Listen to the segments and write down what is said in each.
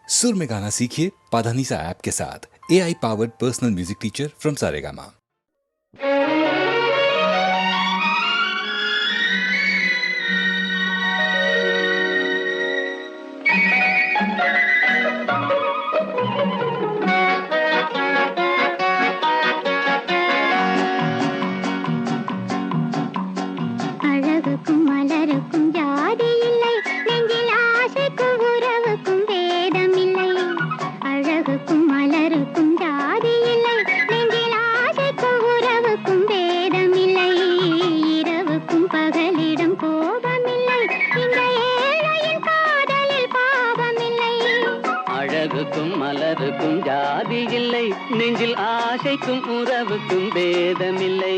सुर में गाना सीखिए पाधानीसा ऐप के साथ। AI powered personal music teacher from Saregama. அழகுக்கும் மலருக்கும் ஜாதி இல்லை, நெஞ்சில் ஆசைக்கும் உறவுக்கும் வேதம் இல்லை. அழகுக்கும் மலருக்கும் ஜாதி இல்லை, நெஞ்சில் ஆசைக்கும் உறவுக்கும் வேதம் இல்லை. இரவுக்கும் பகலிடம் கோபமில்லை, இந்த ஏழையின் காதலில் பாவமில்லை. அழகுக்கும் மலருக்கும் ஜாதி இல்லை, நெஞ்சில் ஆசைக்கும் உறவுக்கும் பேதமில்லை.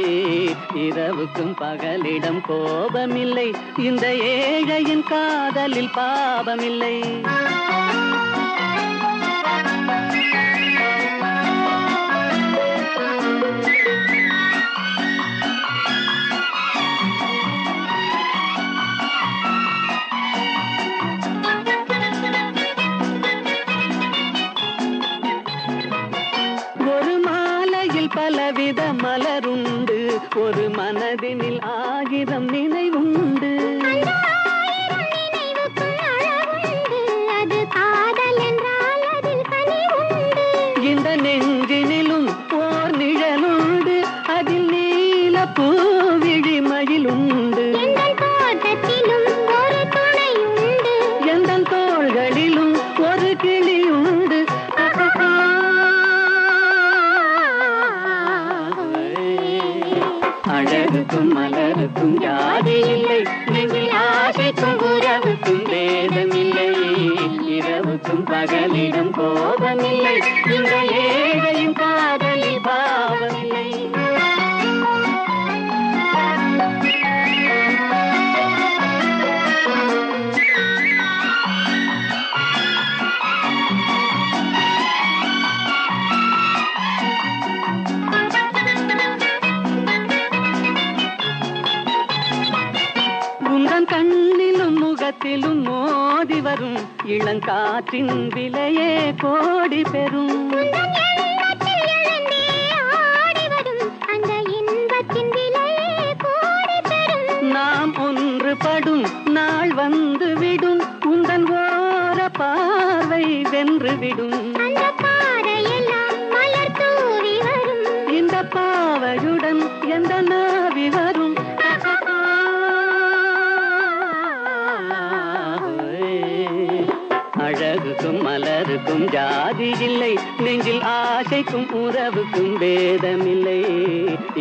இரவுக்கும் பகலிடம் கோபமில்லை, இந்த ஏழையின் காதலில் பாவமில்லை. ஒரு மாலையில் பலவித மலருண்டு, ஒரு மனதினில் ஆயிரம் நினைவுண்டு. அந்த ஆயிரம் நினைவுக்கும் அளவுண்டு, அது காதல் என்றால் அதில் கனி உண்டு. இந்த நெஞ்சினிலும் ஓர் நிழலுண்டு, அதில் நீல பூவிழிமயிலுண்டு. எங்கள் தோட்டத்திலும் ஒரு துணை உண்டு, எந்தன் தோள்களிலும் ஒரு கிளியுண்டு. அழகுக்கும் மலருக்கும் ஜாதி இல்லை, நெஞ்சில் ஆசைக்கும் உறவுக்கும் வேதமில்லை. இரவுக்கும் பகலிடம் கோபமில்லை, இந்த ஏழையின் காதலில் பாவமில்லை. உந்தன் கண்ணிலும் முகத்திலும் மோதி வரும் இளங்காற்றின் விலையே கோடி பெறும். உந்தன் எண்ணத்தில் எழுந்தே ஆடி வரும் அந்த இன்பத்தின் விலையே கோடி பெறும். நாம் ஒன்றுபடும் நாள் வந்து விடும், உந்தன் ஓர பார்வை வென்று விடும். அந்த பாறையெல்லாம் மலர் தூவி வரும், இந்த பாவையுடன் எந்த நாவி வரும். அழகுக்கும் மலருக்கும் ஜாதி இல்லை, நெஞ்சில் ஆசைக்கும் உறவுக்கும் பேதமில்லை.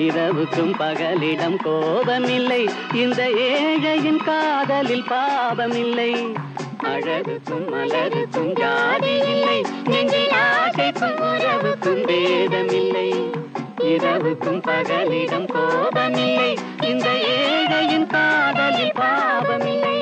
இரவுக்கும் பகலிடம் கோபமில்லை, இந்த ஏழையின் காதலில் பாவமில்லை. அழகுக்கும் மலருக்கும் ஜாதி இல்லை, நெஞ்சில் ஆசைக்கும் உறவுக்கும் பேதமில்லை. இரவுக்கும் பகலிடம் கோபமில்லை, இந்த ஏழையின் காதலில் பாவமில்லை.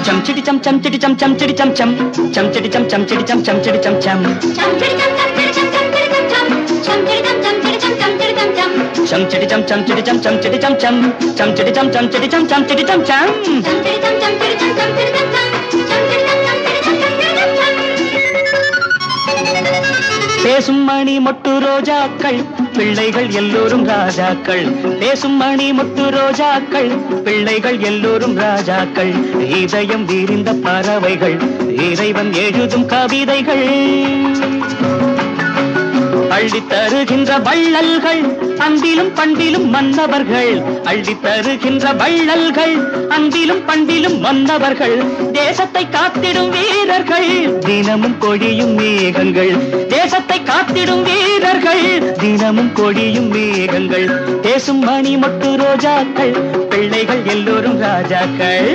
chum chitty chum chum chitty chum chum chum chitty chum chum chitty chum chum chitty chum chum chum chitty chum chum chitty chum chum chitty chum chum chum chitty chum chum chitty chum chum chitty chum chum chum chitty chum chum chitty chum chum chitty chum chum chum chitty chum chum chitty chum chum chitty chum chum chum chitty chum chum chitty chum chum chitty chum chum chum chitty chum chum chitty chum chum chum chum chum பேசும் மணி மொட்டு ரோஜாக்கள் பிள்ளைகள் எல்லோரும் ராஜாக்கள். பேசும் மணி மொட்டு ரோஜாக்கள் பிள்ளைகள் எல்லோரும் ராஜாக்கள். இதயம் விரிந்த பறவைகள், இறைவன் எழுதும் கவிதைகள். அள்ளித் தருகின்ற வள்ளல்கள் அந்திலும் பண்டிலும் மன்னவர்கள். அள்ளித் தருகின்ற வள்ளல்கள் அந்திலும் பண்டிலும் மன்னவர்கள். தேசத்தை காத்திடும் வீரர்கள் தினமும் கொடியும் மேகங்கள். தேசத்தை காத்திடும் வீரர்கள் தினமும் கொடியும் மேகங்கள். பேசும் மணி மொட்டு ரோஜாக்கள் பிள்ளைகள் எல்லோரும் ராஜாக்கள்.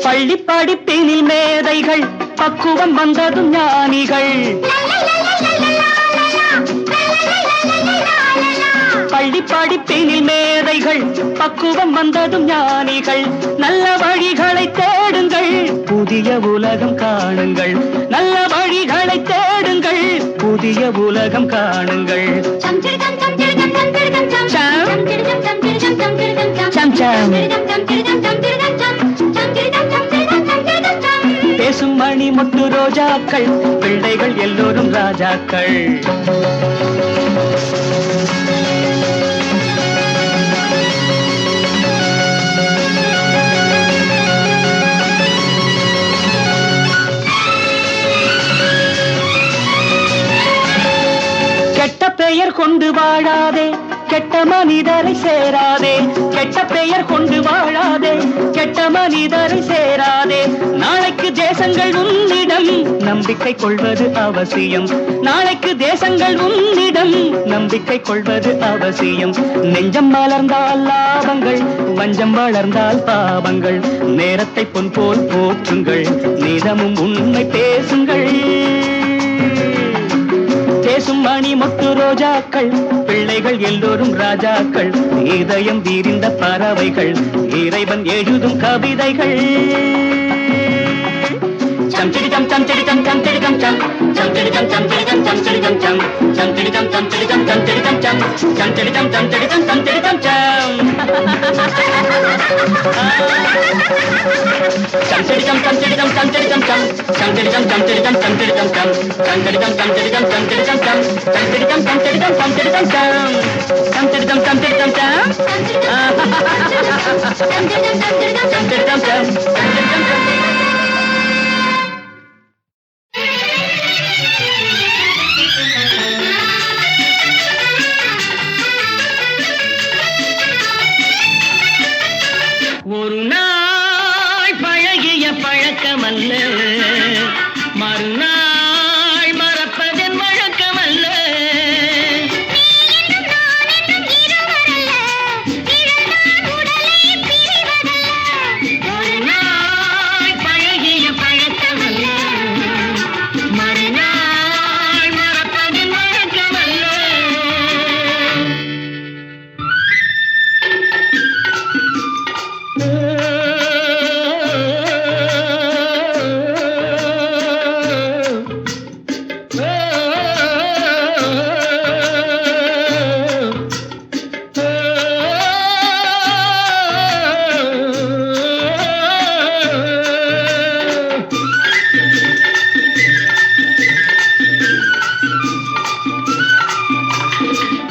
பள்ளி படிப்பினில் மேதைகள் பக்குவம் வந்ததும் ஞானிகள். பள்ளி படிப்பினில் மேதைகள் பக்குவம் வந்ததும் ஞானிகள். நல்ல வழிகளை தேடுங்கள் புதிய உலகம் காணுங்கள். நல்ல வழிகளை தேடுங்கள் புதிய உலகம் காணுங்கள். பேசும் மணி முட்டு ரோஜாக்கள் பிள்ளைகள் எல்லோரும் ராஜாக்கள். கெட்ட பெயர் கொண்டு வாழாதே கெட்ட மனிதரை சேராதே. கெட்ட பெயர் கொண்டு வாழாதே கெட்ட மனிதரை சேராதே. நாளைக்கு தேசங்கள் உன்னிடம் நம்பிக்கை கொள்வது அவசியம். நாளைக்கு தேசங்கள் உன்னிடம் நம்பிக்கை கொள்வது அவசியம். நெஞ்சம் மலர்ந்தால் லாபங்கள் வஞ்சம் வளர்ந்தால் பாவங்கள். நேரத்தை பொன் போல் போற்றுங்கள் நிதமும் உண்மை பேசுங்கள். பேசும் மணி மொட்டு ரோஜாக்கள் பிள்ளைகள் எல்லோரும் ராஜாக்கள். இதயம் வீரிந்த பறவைகள் இறைவன் எழுதும் கவிதைகள். சம்சிடிதம் சம்சிடிதம் சம்சிடிதம் சம் சம்சிடிதம் சம்சிடிதம் சம்சிடிதம் சம் சம்சிடிதம் சம்சிடிதம் சம்சிடிதம் சம் சம்சிடிதம் சம்சிடிதம் சம்சிடிதம் சம் சம்சிடிதம் சம்சிடிதம் சம்சிடிதம் சம் சம்சிடிதம் சம்சிடிதம் சம்சிடிதம் சம் சம்சிடிதம் சம்சிடிதம் சம்சிடிதம் சம் சம்சிடிதம் சம்சிடிதம் சம்சிடிதம் சம் சம்சிடிதம் சம்சிடிதம் சம் சம்சிடிதம் சம் சம்சிடிதம் சம். ஒரு நாள் பழகிய பழக்கமல்ல மறுநாள் மறப்பதன் வழக்கமல்ல. ஒரு நாள் பழகிய பழக்கமல்ல மறுநாள் மறப்பதன் வழக்கமல்ல.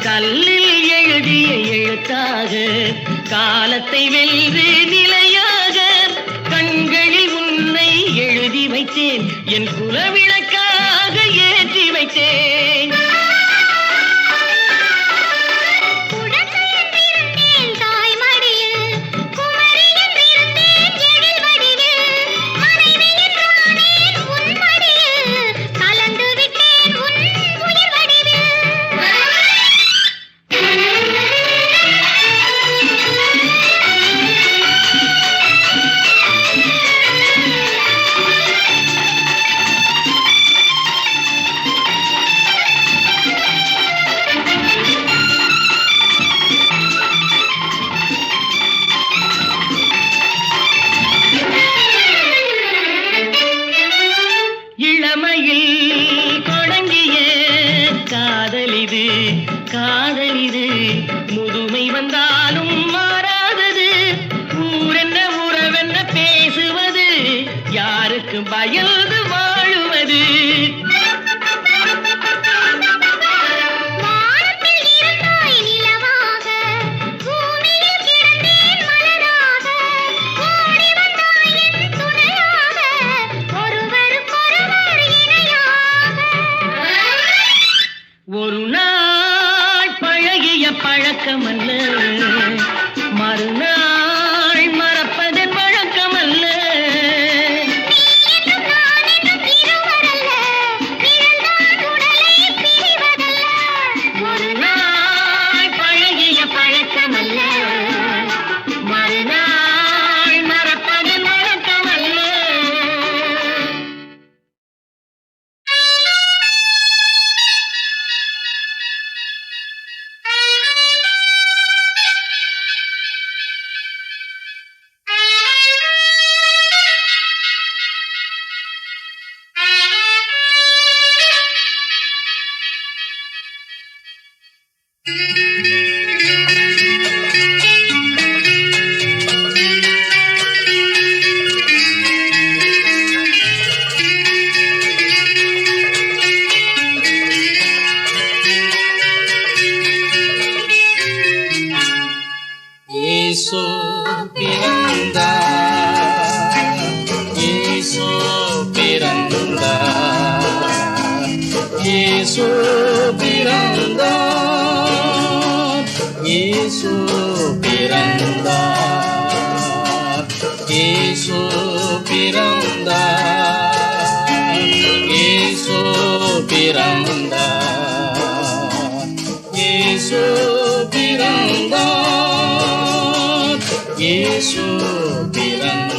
கல்லில் எழுதிய எழுத்தாக காலத்தை வென்று நிலையாக கண்களில் உன்னை எழுதி வைத்தேன். என் குலவிளக்காக ஏற்றி வைத்தேன். பயந்து வாழுவது. வானத்தில் இருந்தாய் நிலவாக, பூமியில் கிடந்தேன் மலராக, ஓடி வந்தாய் என் துணையாக, ஒருவருக்கொருவர் இணையாக. ஒரு நாள் பழகிய பழக்கமல்ல, மறுநாள் மறப்பதன் வழக்கமல்ல. நீ என்றும் நான் என்றும் இருவரல்ல, பிறந்தால் உடலை பிரிவதல்ல. ஒரு நாள் பழகிய பழக்கமல்ல, மறுநாள் மறப்பதன் வழக்கமல்ல. இயேசு பிறந்தார், இயேசு பிறந்தார், இயேசு பிறந்தார், இயேசு பிறந்தார், இயேசு பிறந்தார், இயேசு பிறந்தார், இயேசு பிறந்தார், இயேசு பிறந்தார்.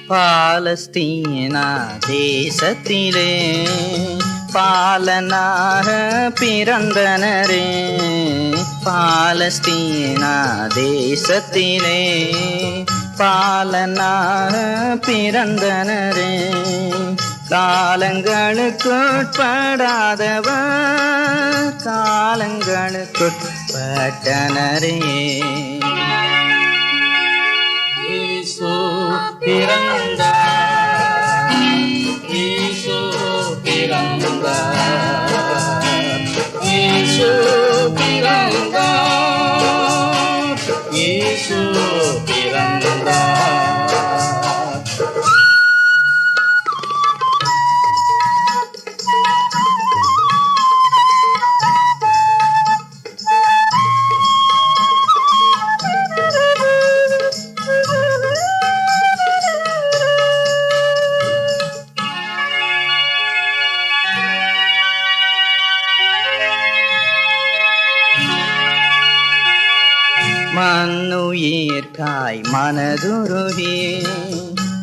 பாலஸ்தீனா தேசத்திலே பாலனாக பிறந்தனரே, பாலஸ்தீனா தேசத்திலே பாலனாக பிறந்தனரே. காலங்களுக்குட்படாதவர் காலங்களுக்குட்பட்டனரே. இயேசு பிறந்தார், இயேசு பிறந்தார், இயேசு பிறந்தார், இயேசு பிறந்தார். மண்ணுயிர்காய் மனதுருகி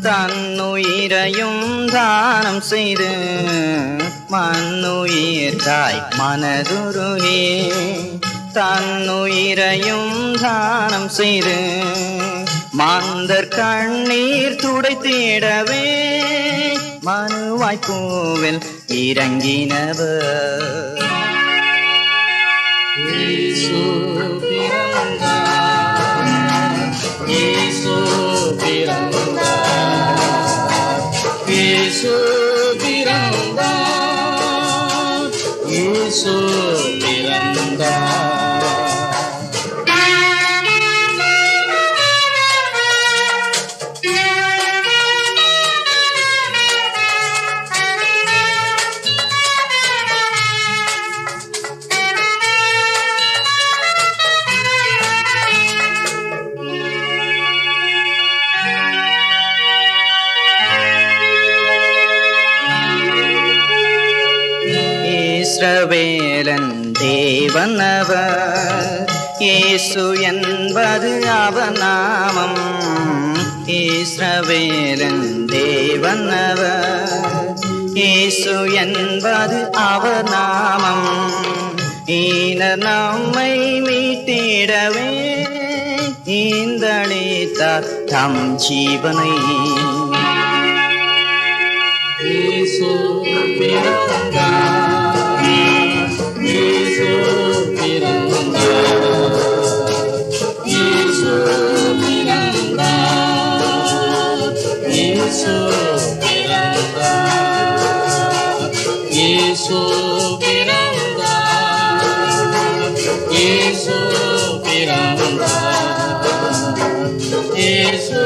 தன்னுயிரையும் தானம் செய்து, மண்ணுயிர்காய் மனதுருகி தன்னுயிரையும் தானம் செய்து, மாந்தர் கண்ணீர் துடைத்திடவே மனுவாய்ப்பூவில் இறங்கினவர். இயேசு பிறந்தார், இயேசு பிறந்தார், இயேசு பிறந்தார், இயேசு பிறந்தார். இஸ்ரவேலன் தேவன் அவர், இயேசு என்பது அவர் நாமம். இஸ்ரவேலன் தேவன் அவர், இயேசு என்பது அவர் நாமம். ஈனர் நம்மை மீட்டிடவே ஈந்தளித்தார் தம் ஜீவனை. இயேசு பிறந்தார், இயேசு பிறந்தார், இயேசு பிறந்தார், இயேசு பிறந்தார், இயேசு பிறந்தார், இயேசு பிறந்தார், இயேசு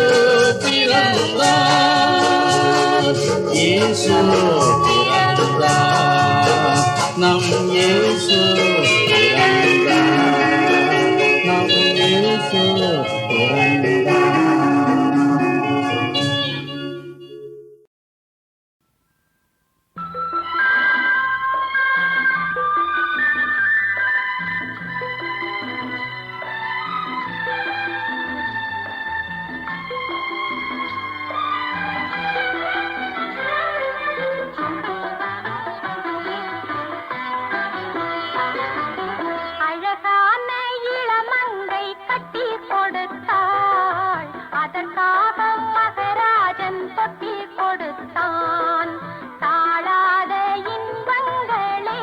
பிறந்தார், இயேசு பிறந்தார், நம் இயேசு பிறந்தார், நம் இயேசு பிறந்தார். அழகான இளமங்கை கட்டி கொடுத்தாள், அதற்காக மகராஜன் தொட்டி கொடுத்தான். தாழாத இன்பங்களே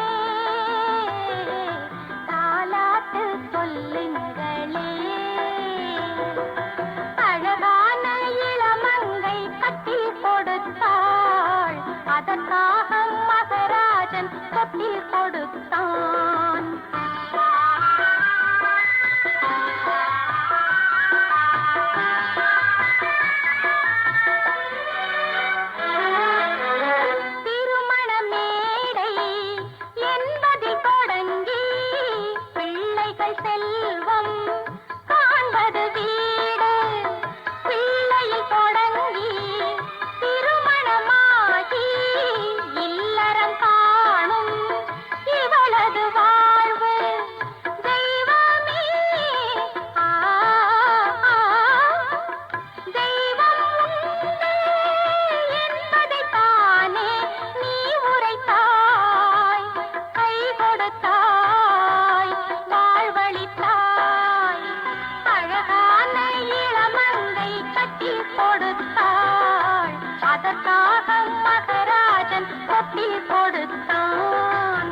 தாலாட்டு சொல்லுங்களே. அழகான இளமங்கை கட்டி கொடுத்தாள், அதற்காக மகராஜன் தொட்டி கொடுத்தான். திருமண மேடை என்பதில் தொடங்கி பிள்ளைகள் செல்வம் காண்பது வீடு. பிள்ளையில் தொடங்கி திருமணமாகி இல்லறம் காணும் இவளது வாழ்வு. தெய்வமே ஆ தெய்வம் உண்டு என்பதைத்தானே நீ உரைத்தாய். கை கொடுத்தாய், வாழ்வளித்தாய். அழகான இளமங்கை கட்டி கொடுத்தாள், அதற்காக மகராஜன் தொட்டி கொடுத்தான்.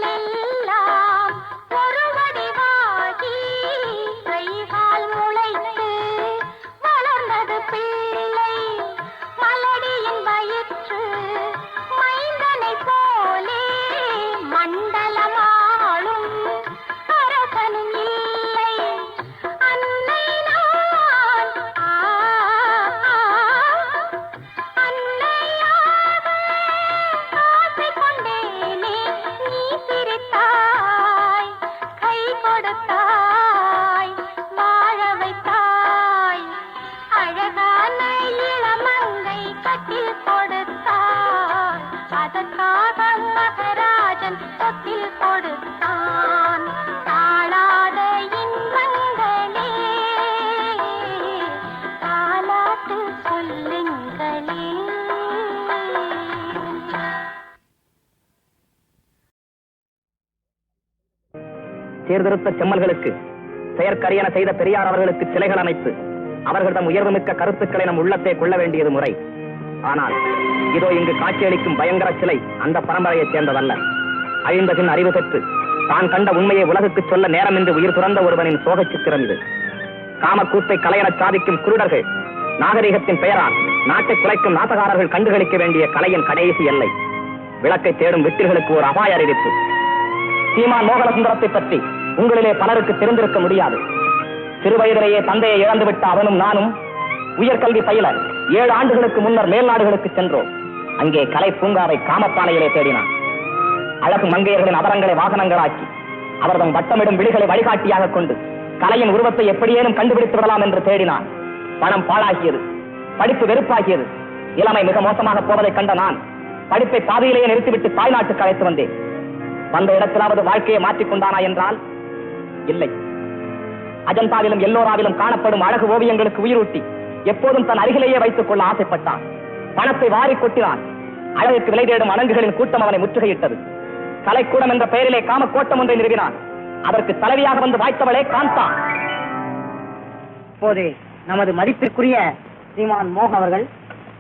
கனவுகளெல்லாம் ஒரு வடிவாகி கைகால் முளைத்து வளர்ந்தது பிள்ளை. மலடியின் வயிற்று மைந்தனை போலே மண்டலமாளும் அரசனும் இல்லை. அன்னை நான் அன்னையாக ஆசை கொண்டேனே, நீ சிரித்தாய், கை கொடுத்தாய், வாழ வைத்தாய். அழகான இளமங்கை கட்டி கொடுத்தாய், அதற்காக மகராஜன் தொட்டி கொடுத்தான். தாழாத இன்பங்களே தாலாட்டு சொல்லுங்களே. சீர்திருத்த செம்மல்களுக்கு செயற்கரியன செய்த பெரியார் அவர்களுக்கு சிலைகள் அமைத்து அவர்கள் தம் உயர்வுமிக்க கருத்துக்களை நம் உள்ளத்தை கொள்ள வேண்டியது முறை. ஆனால் இதோ இங்கு காட்சியளிக்கும் பயங்கர சிலை அந்த பரம்பரையைச் சேர்ந்ததல்ல. அழிந்த பின் அறிவு பெற்று தான் கண்ட உண்மையை உலகுக்கு சொல்ல நேரமின்றி உயிர் துறந்த ஒருவனின் சோகச் சித்திரம் இது. காமக்கூத்தை கலையெனச் சாதிக்கும் குருடர்கள் நாகரிகத்தின் பெயரால் நாட்டை குலைக்கும் நாசகாரர்கள் கண்டுகளிக்க வேண்டிய கலையின் கடைசி எல்லை. விளக்கை தேடும் விட்டில்களுக்கு ஒரு அபாய அறிவிப்பு. சீமான் மோகனசுந்தரத்தை பற்றி உங்களிலே பலருக்கு தெரிந்திருக்க முடியாது. சிறுவயதிலேயே தந்தையை இழந்துவிட்ட அவனும் நானும் உயர்கல்வி பயில 7 ஆண்டுகளுக்கு முன்னர் மேல்நாடுகளுக்கு சென்றோம். அங்கே கலை பூங்காவை காமப்பானையிலே தேடினான். அழகு மங்கையர்களின் அவரங்களை வாகனங்களாக்கி அவர்தம் வட்டமிடும் விழிகளை வழிகாட்டியாக கொண்டு கலையின் உருவத்தை எப்படியேனும் கண்டுபிடித்து விடலாம் என்று தேடினான். பணம் பாழாகியது, படிப்பு வெறுப்பாகியது, இளமை மிக மோசமாக போவதை கண்ட நான் படிப்பை பாதையிலேயே நிறுத்திவிட்டு தாய்நாட்டுக்கு அழைத்து வந்தேன். வந்த இடத்திலாவது வாழ்க்கையை மாற்றிக்கொண்டானா என்றால் இல்லை. அஜந்தாவிலும் எல்லோராவிலும் காணப்படும் அழகு ஓவியங்களுக்கு உயிரூட்டி எப்போதும் தன் அருகிலேயே வைத்துக் கொள்ள ஆசைப்பட்டான். பணத்தை வாரி கொட்டினான். அழகுக்கு விலை தேடும் அணங்குகளின் கூட்டம் அவனை முற்றுகையிட்டது. கலைக்கூடம் என்ற பெயரிலே காம கோட்டம் ஒன்றை நிறுவினான். அதற்கு தலைவியாக வந்து வாய்த்தவளே காந்தா. இப்போது நமது மதிப்பிற்குரிய ஸ்ரீமான் மோகன் அவர்கள்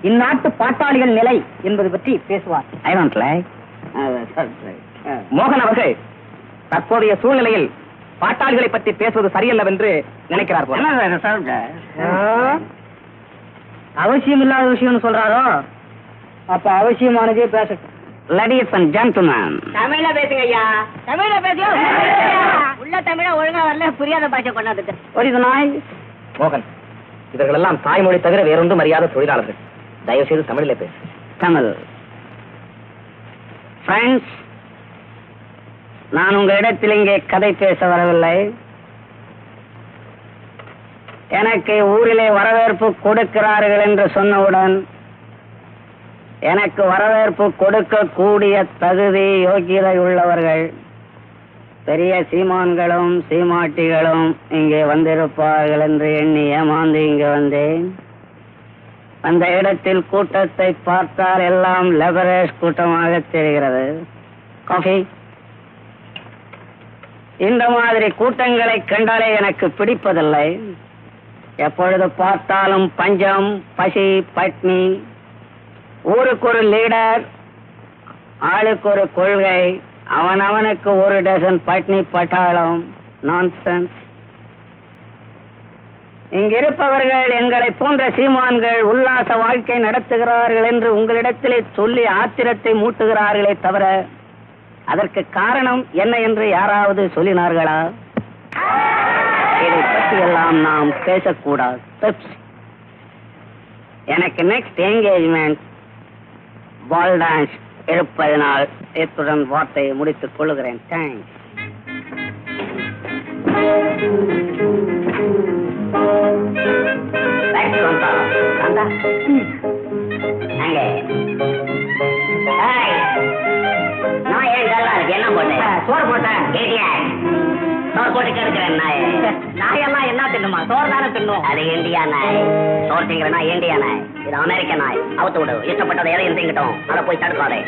இந்நாட்டு பாட்டாளிகள் நிலை என்பது பற்றி பேசுவார். மோகன் அவர்கள் தற்போதைய சூழ்நிலையில் பாட்டாளிகளை பற்றி பேசுவது சரியல்லவென்று நினைக்கிறார். அவசியம் இல்லாத விஷயம்னு சொல்றாரோ, அப்ப அவசியமானதே பேசட்டும். Ladies and gentlemen, தமிழ்ல பேசுங்க ஐயா, தமிழ்ல பேசுங்க. உள்ள தமிழ ஒழுங்கா வரல, புரியாத பாஷை கொண்டாந்துட்டு. மோகன், இவர்களெல்லாம் தாய்மொழி தவிர வேறொன்றும் அறியாத தொழிலாளர்கள். தயவு செய்து தமிழில் பேசு. தமிழ். ஃப்ரெண்ட்ஸ், நான் உங்களிடத்தில் இங்கே கதை பேச வரவில்லை. எனக்கு ஊரிலே வரவேற்பு கொடுக்கிறார்கள் என்று சொன்னவுடன் எனக்கு வரவேற்பு கொடுக்கக்கூடிய தகுதி யோகியதை உள்ளவர்கள் பெரிய சீமான்களும் சீமாட்டிகளும் இங்கே வந்திருப்பார்கள் என்று எண்ணி ஏமாந்து இங்கே வந்தேன். அந்த இடத்தில் கூட்டத்தை பார்த்தால் எல்லாம் லெபரேஜ் கூட்டமாக தெரிகிறது. காஃபி. இந்த மாதிரி கூட்டங்களை கண்டாலே எனக்கு பிடிப்பதில்லை. எப்பொழுது பார்த்தாலும் பஞ்சம், பசி, பட்னி, ஊருக்கு ஒரு லீடர், ஆளுக்கு ஒரு கொள்கை, அவனவனுக்கு ஒரு டசன் பட்னி பட்டாளம். நான்சென்ஸ். இங்கிருப்பவர்கள் எங்களை போன்ற சீமான்கள் உல்லாச வாழ்க்கை நடத்துகிறார்கள் என்று உங்களிடத்திலே சொல்லி ஆத்திரத்தை மூட்டுகிறார்களே தவிர அதற்கு காரணம் என்ன என்று யாராவது சொல்லினார்களா? இதை பற்றியெல்லாம் நாம் பேசக்கூடாது. எனக்கு நெக்ஸ்ட் என்கேஜ்மெண்ட் பால் டான்ஸ் இருப்பதனால் இத்துடன் வார்த்தையை முடித்துக் கொள்ளுகிறேன். தேங்க்ஸ். என்ன போட்டேன்? சோறு போட்டேன். சோறு போட்டு கேட்கிறேன். நாயெல்லாம் என்ன தின்னுமா? சோறு தானே தின்னும். அது இந்தியா நாய். சோறு திங்கிறனா இந்தியா நாய். இது அமெரிக்க நாய். அவுத்து விடு. இஷ்டப்பட்டதை எதையும் திங்கிட்டோம். அதை போய் தடுக்காதே.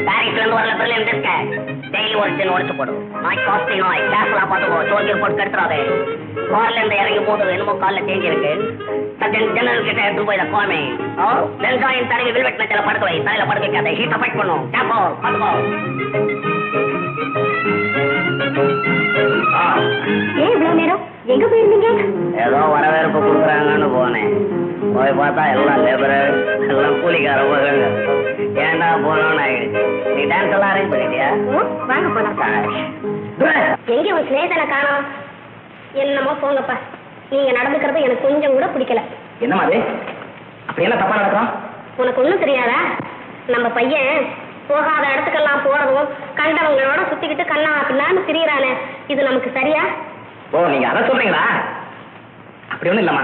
பாரிஸ்ல இருந்து வரல, பெர்லின் இருக்க. டெய்லி ஒரு சின்ன உடைச்சு போடு. நாய் காஸ்டி நாய். கேஸ்லாம் பார்த்துக்கோ. சோறு போட்டு கெடுத்துறாதே. கார்ல இருந்து இறங்கி போது என்னமோ காலில் தேங்கி இருக்கு. ஜன்னல் கிட்ட எடுத்து போய் கோமே. வெங்காயம் தடவி வில்வெட் நச்சல படுக்க வை. தலையில படுக்க வைக்காத. ஹீட்டை ஃபைட் பண்ணும். கேப்போ பார்த்துக்கோ. எங்க போயிருந்தீங்க? ஏதோ வரவேற்பு கொடுக்குறாங்கன்னு போனேன். போய் பார்த்தா எல்லாம் லேபர், எல்லாம் கூலிக்கார போகிறாங்க. ஏன்டா போனோன்னு ஆயிடுச்சு. நீ டான்ஸ் எல்லாம் அரேஞ்ச் பண்ணிட்டியா? வாங்க போலாம். எங்க உன் ஸ்நேகிதனை காணோம்? என்னமோ போங்கப்பா. நீங்க நடந்துக்கிறது எனக்கு கொஞ்சம் கூட பிடிக்கல. என்னமா அது? அப்படி என்ன தப்பா நடக்கும்? உனக்கு ஒண்ணும் தெரியாதா? நம்ம பையன் போகாத இடத்துக்கெல்லாம் போறதும் கண்டவங்களோட சுத்திக்கிட்டு கண்ணா பின்னான்னு திரியறானே, இது நமக்கு சரியா? ஓ, நீங்க அதை சொல்றீங்களா? அப்படி ஒண்ணும் இல்லம்மா.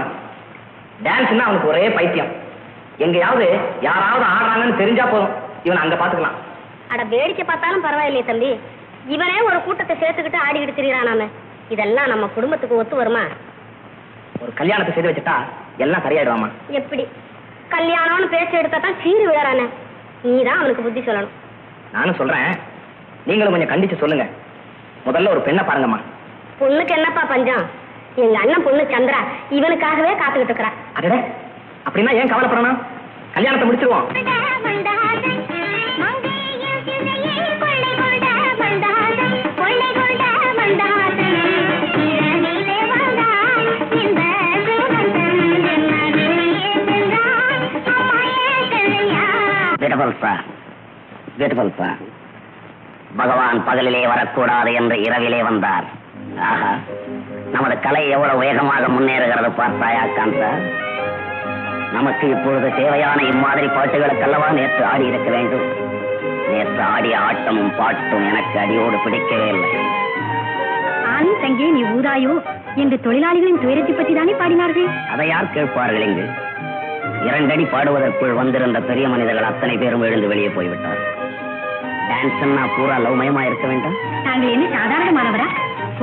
டான்ஸ்னா அவனுக்கு ஒரே பைத்தியம். எங்கேயாவது யாராவது ஆடுறாங்கன்னு தெரிஞ்சா போதும், இவனை அங்க பாத்துக்கலாம். அட வேடிக்கை பார்த்தாலும் பரவாயில்லையே தம்பி, இவனே ஒரு கூட்டத்தை சேர்த்துக்கிட்டு ஆடிக்கிட்டு திரியறானாமே, இதெல்லாம் நம்ம குடும்பத்துக்கு ஒத்து வருமா? ஒரு கல்யாணத்தை செய்து வச்சுட்டா எல்லாம் சரியாயிடுவாமா. எப்படி கல்யாணம்னு பேச்சு எடுத்தா தான் சீரு விழறானே. நீதான் அவனுக்கு புத்தி சொல்லணும். நானும் சொல்றேன், நீங்களும் கொஞ்சம் கண்டிச்சு சொல்லுங்க. முதல்ல ஒரு பெண்ணை பாருங்கம்மா. பொண்ணுக்கு என்னப்பா பஞ்சம்? எங்க அண்ணன் பொண்ணு சந்திரா இவனுக்காகவே காத்துக்கிட்டு இருக்கிறா. அடடே, அப்படின்னா ஏன் கவலைப்படணும்? கல்யாணத்தை முடிச்சிருவோம். பகவான் பகலிலே வரக்கூடாது என்று இரவிலே வந்தார். ஆஹா, நமது கலை எவ்வளவு வேகமாக முன்னேறுகிறது பார்த்தாயா காந்தா? நமக்கு இப்பொழுது தேவையான இம்மாதிரி பாட்டுகளுக்கல்லவா நேற்று ஆடி இருக்க வேண்டும். நேற்று ஆடிய ஆட்டமும் பாட்டும் எனக்கு அடியோடு பிடிக்கவே இல்லை. ஆணி தங்கி நீ ஊதாயோ என்று தொழிலாளிகளின் துயரத்தை பற்றி தானே பாடினார்கள். அதை யார் கேட்பார்கள்? இங்கு 2 அடி பாடுவதற்குள் வந்திருந்த பெரிய மனிதர்கள் அத்தனை பேரும் எழுந்து வெளியே போய்விட்டார். டான்ஸ்னா பூரா லவ்மயமா இருக்க வேண்டாம். தாங்கள் என்ன சாதாரணமானவரா?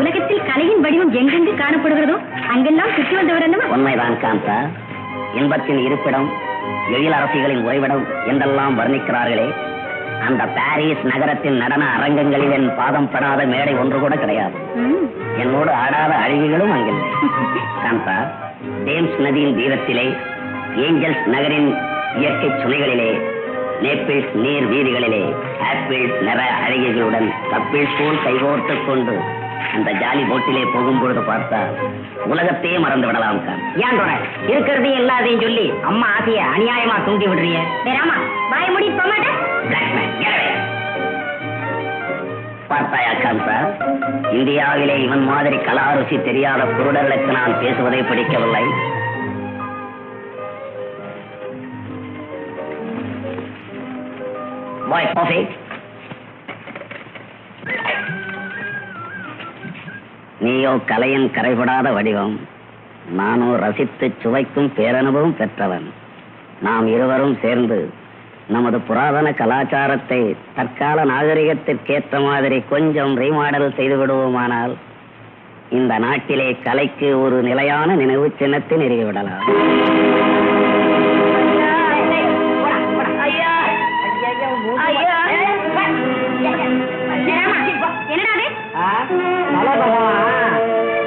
உலகத்தில் கலையின் வடிவம் எங்கெங்கு காணப்படுகிறதோ அங்கெல்லாம் சுற்றி வந்தவர் அல்லவா? உண்மைதான் காந்தா. இன்பத்தின் இருப்பிடம், எழில் அரசிகளின் உறைவிடம் என்றெல்லாம் வர்ணிக்கிறார்களே, அந்த பாரிஸ் நகரத்தின் நடன அரங்கங்களில் என் பாதம் படாத மேடை ஒன்று கூட கிடையாது. என்னோடு ஆடாத அழகிகளும் அங்கில்லை. காந்தா, டேம்ஸ் நதியின் தீரத்திலே, ஏஞ்சல்ஸ் நகரின் இயற்கை சுனைகளிலே, நேப்பிள்ஸ் நீர் வீதிகளிலே ஆப்பிள்ஸ் நிற அழகிகளுடன் கப்பிள்ஸ் போல் கைகோர்த்துக் கொண்டு அந்த ஜாலி போட்டிலே போகும்பொழுது பார்த்தா உலகத்தையே மறந்து விடலாம். ஏன் இருக்கிறதையும் இல்லாதையும் சொல்லி அம்மா ஆசைய அநியாயமா தூண்டி விடுறிய? வேறாமா வாய முடி போக மாட்டேன். பார்த்தாயா காந்தா, இந்தியாவிலே இவன் மாதிரி கலாருசி தெரியாத குருடர்களுக்கு நான் பேசுவதை பிடிக்கவில்லை. பாய் காஃபி. நீயோ கலையின் கரைபடாத வடிவம், நானோ ரசித்து சுவைக்கும் பேரனுபவம் பெற்றவன். நாம் இருவரும் சேர்ந்து நமது புராதன கலாச்சாரத்தை தற்கால நாகரிகத்திற்கேற்ற மாதிரி கொஞ்சம் ரீமாடல் செய்து விடுவோமானால் இந்த நாட்டிலே கலைக்கு ஒரு நிலையான நினைவு சின்னத்தை நிறுவிவிடலாம்.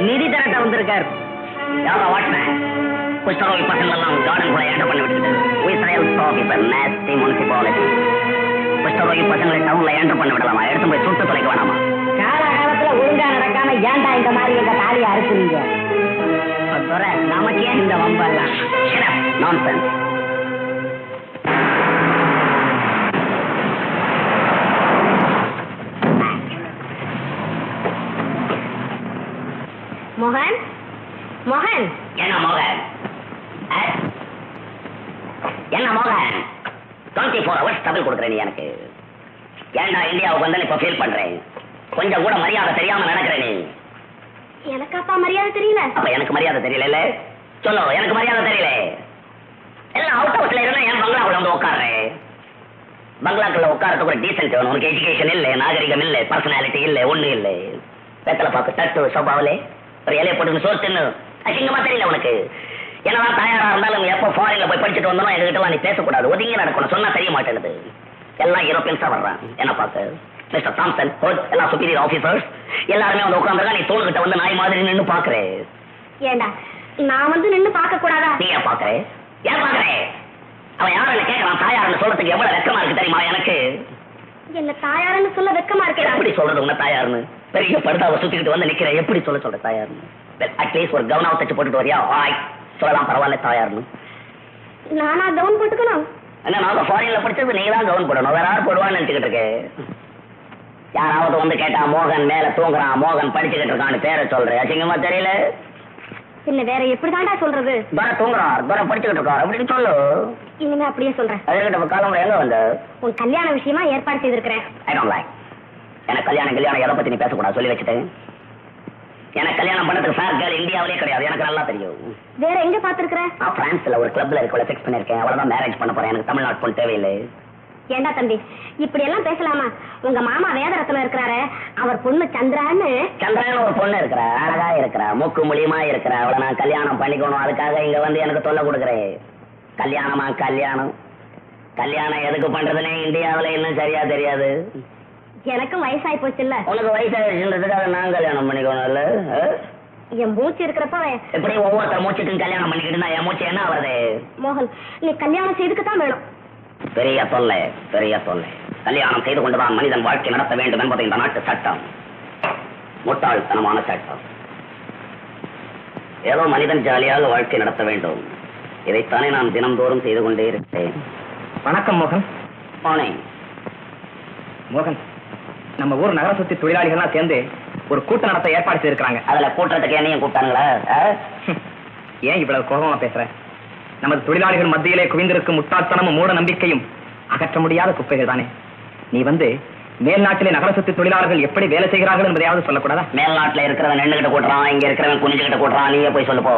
நிதி திரட்ட வந்திருக்கார். யாரா வாட்மேன்? குஷ்டரோகி பசங்களெல்லாம் கார்டன் கூட ஏற்ற பண்ணி விட்டுட்டு குஷ்டரோகி பசங்களை டவுன்ல ஏற்ற பண்ணி விடலாமா? எடுத்து போய் சுட்டு தொலைக்க வேணாமா? காலகாலத்துல ஒழுங்கா நடக்காம ஏன்டா இந்த மாதிரி எங்க தாலியை அறுக்குறீங்க? நமக்கே இந்த வம்பெல்லாம் நான்சென்ஸ். மோகன், மோகன். என்ன மோகன்? என்ன மோகன்? 24 hours டபுள் கொடுக்குற நீ எனக்கு. ஏன்டா இந்தியாவுக்கு வந்து இப்ப ஃபீல் பண்றேன். கொஞ்சம் கூட மரியாதை தெரியாம நடக்கிற நீ. எனக்கு அப்பா மரியாதை தெரியல. அப்ப எனக்கு மரியாதை தெரியல. சொல்லு, எனக்கு மரியாதை தெரியல. எல்லாம் அவுட் ஹவுஸ்ல இருந்தா என் பங்களாக்குள்ள வந்து உட்காடுறேன். பங்களாக்குள்ள உட்காரத்துக்கு ஒரு டீசென்ட் வேணும். உனக்கு எஜுகேஷன் இல்ல, நாகரிகம் இல்ல, பர்சனாலிட்டி இல்ல, ஒண்ணு இல்ல. வெத்தலை பாக்கு தட்டு சோபாவிலே ஒரு இலையை போட்டு சோறு தின்னு அசிங்கமா தெரியல உனக்கு. என்னதான் தயாரா இருந்தாலும் எப்போ ஃபாரின்ல போய் படிச்சுட்டு வந்தோம் எங்ககிட்ட நீ பேசக்கூடாது, ஒதுங்கி நடக்கணும். சொன்னா தெரிய மாட்டேங்குது. எல்லாம் யூரோப்பியன்ஸா வர்றான். என்ன பார்க்க மிஸ்டர் தாம்சன், எல்லாம் சுப்பீரியர் ஆபீசர்ஸ் எல்லாருமே வந்து உட்காந்துருக்கா. நீ தோணுகிட்ட வந்து நாய் மாதிரி நின்று பாக்குறேன். ஏண்டா நான் வந்து நின்னு பார்க்க கூடாதா? நீ ஏன் பாக்குறேன்? ஏன் பாக்குறேன்? அவன் யாரும் கேட்கறான். தாயாருன்னு சொல்றதுக்கு எவ்வளவு வெக்கமா இருக்கு தெரியுமா எனக்கு? என்ன தாயாருன்னு சொல்ல வெக்கமா இருக்கேன். எப்படி சொல்றது உங்க தாயாருன்னு? பெரிய படுதாவை சுத்திக்கிட்டு வந்து நிக்கிறேன். எப்படி சொல்ற தாயாருன்னு? அட்லீஸ்ட் ஒரு கவுனாவை தச்சு போட்டுட்டு வரியா? சொல்லலாம், பரவாயில்ல தாயாருன்னு. நானா கவுன் போட்டுக்கணும்? என்ன நாங்க ஃபாரின்ல படிச்சது நீங்க தான் கவுன் போடணும். வேற யாரும் போடுவான்னு நினைச்சுக்கிட்டு இருக்கேன். யாராவது வந்து கேட்டா மோகன் மேல தூங்குறான், மோகன் படிச்சுக்கிட்டு இருக்கான்னு பேரை சொல்றேன். அசிங்கமா தெரியல? என்ன வேற எப்படிதான்டா சொல்றது? துரை தூங்குறார், துரை படிச்சுக்கிட்டு இருக்கார் அப்படின்னு சொல்லு. இனிமே அப்படியே சொல்றேன். அதுக்கிட்ட காலம் எங்க வந்து உன் கல்யாண விஷயமா ஏற்பாடு செய்திருக்கிறேன். I don't like. எனக்கு கல்யாணம் எதை பத்தி நீ பேசக்கூடாது சொல்லி வச்சுட்டேன். எனக்கு கல்யாணம் பண்ணதுக்கு ஃபேர் கேர்ள் இந்தியாவிலே கிடையாது. எனக்கு நல்லா தெரியும். வேற எங்க பாத்துருக்கிற? நான் பிரான்ஸ்ல ஒரு கிளப்ல இருக்கவளை ஃபிக்ஸ் பண்ணிருக்கேன். அவ்வளவுதான் மேரேஜ் பண்ண போறேன். எனக்கு தமிழ்நாட்டு பொண்ணு தேவையில்லை. ஏண்டா தம்பி இப்படி எல்லாம் பேசலாமா? உங்க மாமா வேதரத்னம் இருக்கிறாரு, அவர் பொண்ணு சந்திரான்னு ஒரு பொண்ணு இருக்கிறா, அழகா இருக்கிறா, மூக்கு மூலியமா இருக்கிறா. அவளை நான் கல்யாணம் பண்ணிக்கணும். அதுக்காக இங்க வந்து எனக்கு தொல்லை கொடுக்குறேன். கல்யாணமா? கல்யாணம் எதுக்கு பண்றதுன்னு இந்தியாவில இன்னும் சரியா தெரியாது. எனக்கும் வயசாகி போச்சு இல்ல? உனக்கு வயசாயிருச்சுன்றதுக்காக நான் கல்யாணம் பண்ணிக்கணும் இல்ல? என் மூச்சு இருக்கிறப்ப எப்படி ஒவ்வொருத்தர் மூச்சுக்கும் கல்யாணம் பண்ணிக்கிட்டு என் மூச்சு என்ன வருது? மோகன், நீ கல்யாணம் செய்துக்குத்தான் வேணும். பெரிய தொல்லை. கல்யாணம் செய்து கொண்டுதான் மனிதன் வாழ்க்கை நடத்த வேண்டும் என்பது இந்த நாட்டு சட்டம். முட்டாள்தனமான சட்டம். ஏதோ மனிதன் ஜாலியாக வாழ்க்கை நடத்த வேண்டும். இதைத்தானே நான் தினந்தோறும் செய்து கொண்டே இருக்கிறேன். வணக்கம் மோகன். மோகன், நம்ம ஊர் நகர சுத்தி தொழிலாளிகள்லாம் சேர்ந்து ஒரு கூட்டம் நடத்த ஏற்பாடு செய்திருக்காங்க. அதுல கூட்டத்துக்கு என்னையும் கூட்டாங்களா? ஏன் இவ்வளவு கோபமா பேசுற? நமது தொழிலாளிகள் மத்தியிலே குவிந்திருக்கும் முட்டாள்தனமும் மூட நம்பிக்கையும் அகற்ற முடியாத குப்பைகள் தானே. நீ வந்து மேல்நாட்டிலே நகர சுத்தி தொழிலாளர்கள் எப்படி வேலை செய்கிறார்கள் என்பதையாவது சொல்லக்கூடாதா? மேல்நாட்டுல இருக்கிறவன் நின்னுகிட்ட கூட்டுறான், இங்க இருக்கிறவன் குனிஞ்சுகிட்ட கூட்டுறான். நீயே போய் சொல்லு போ.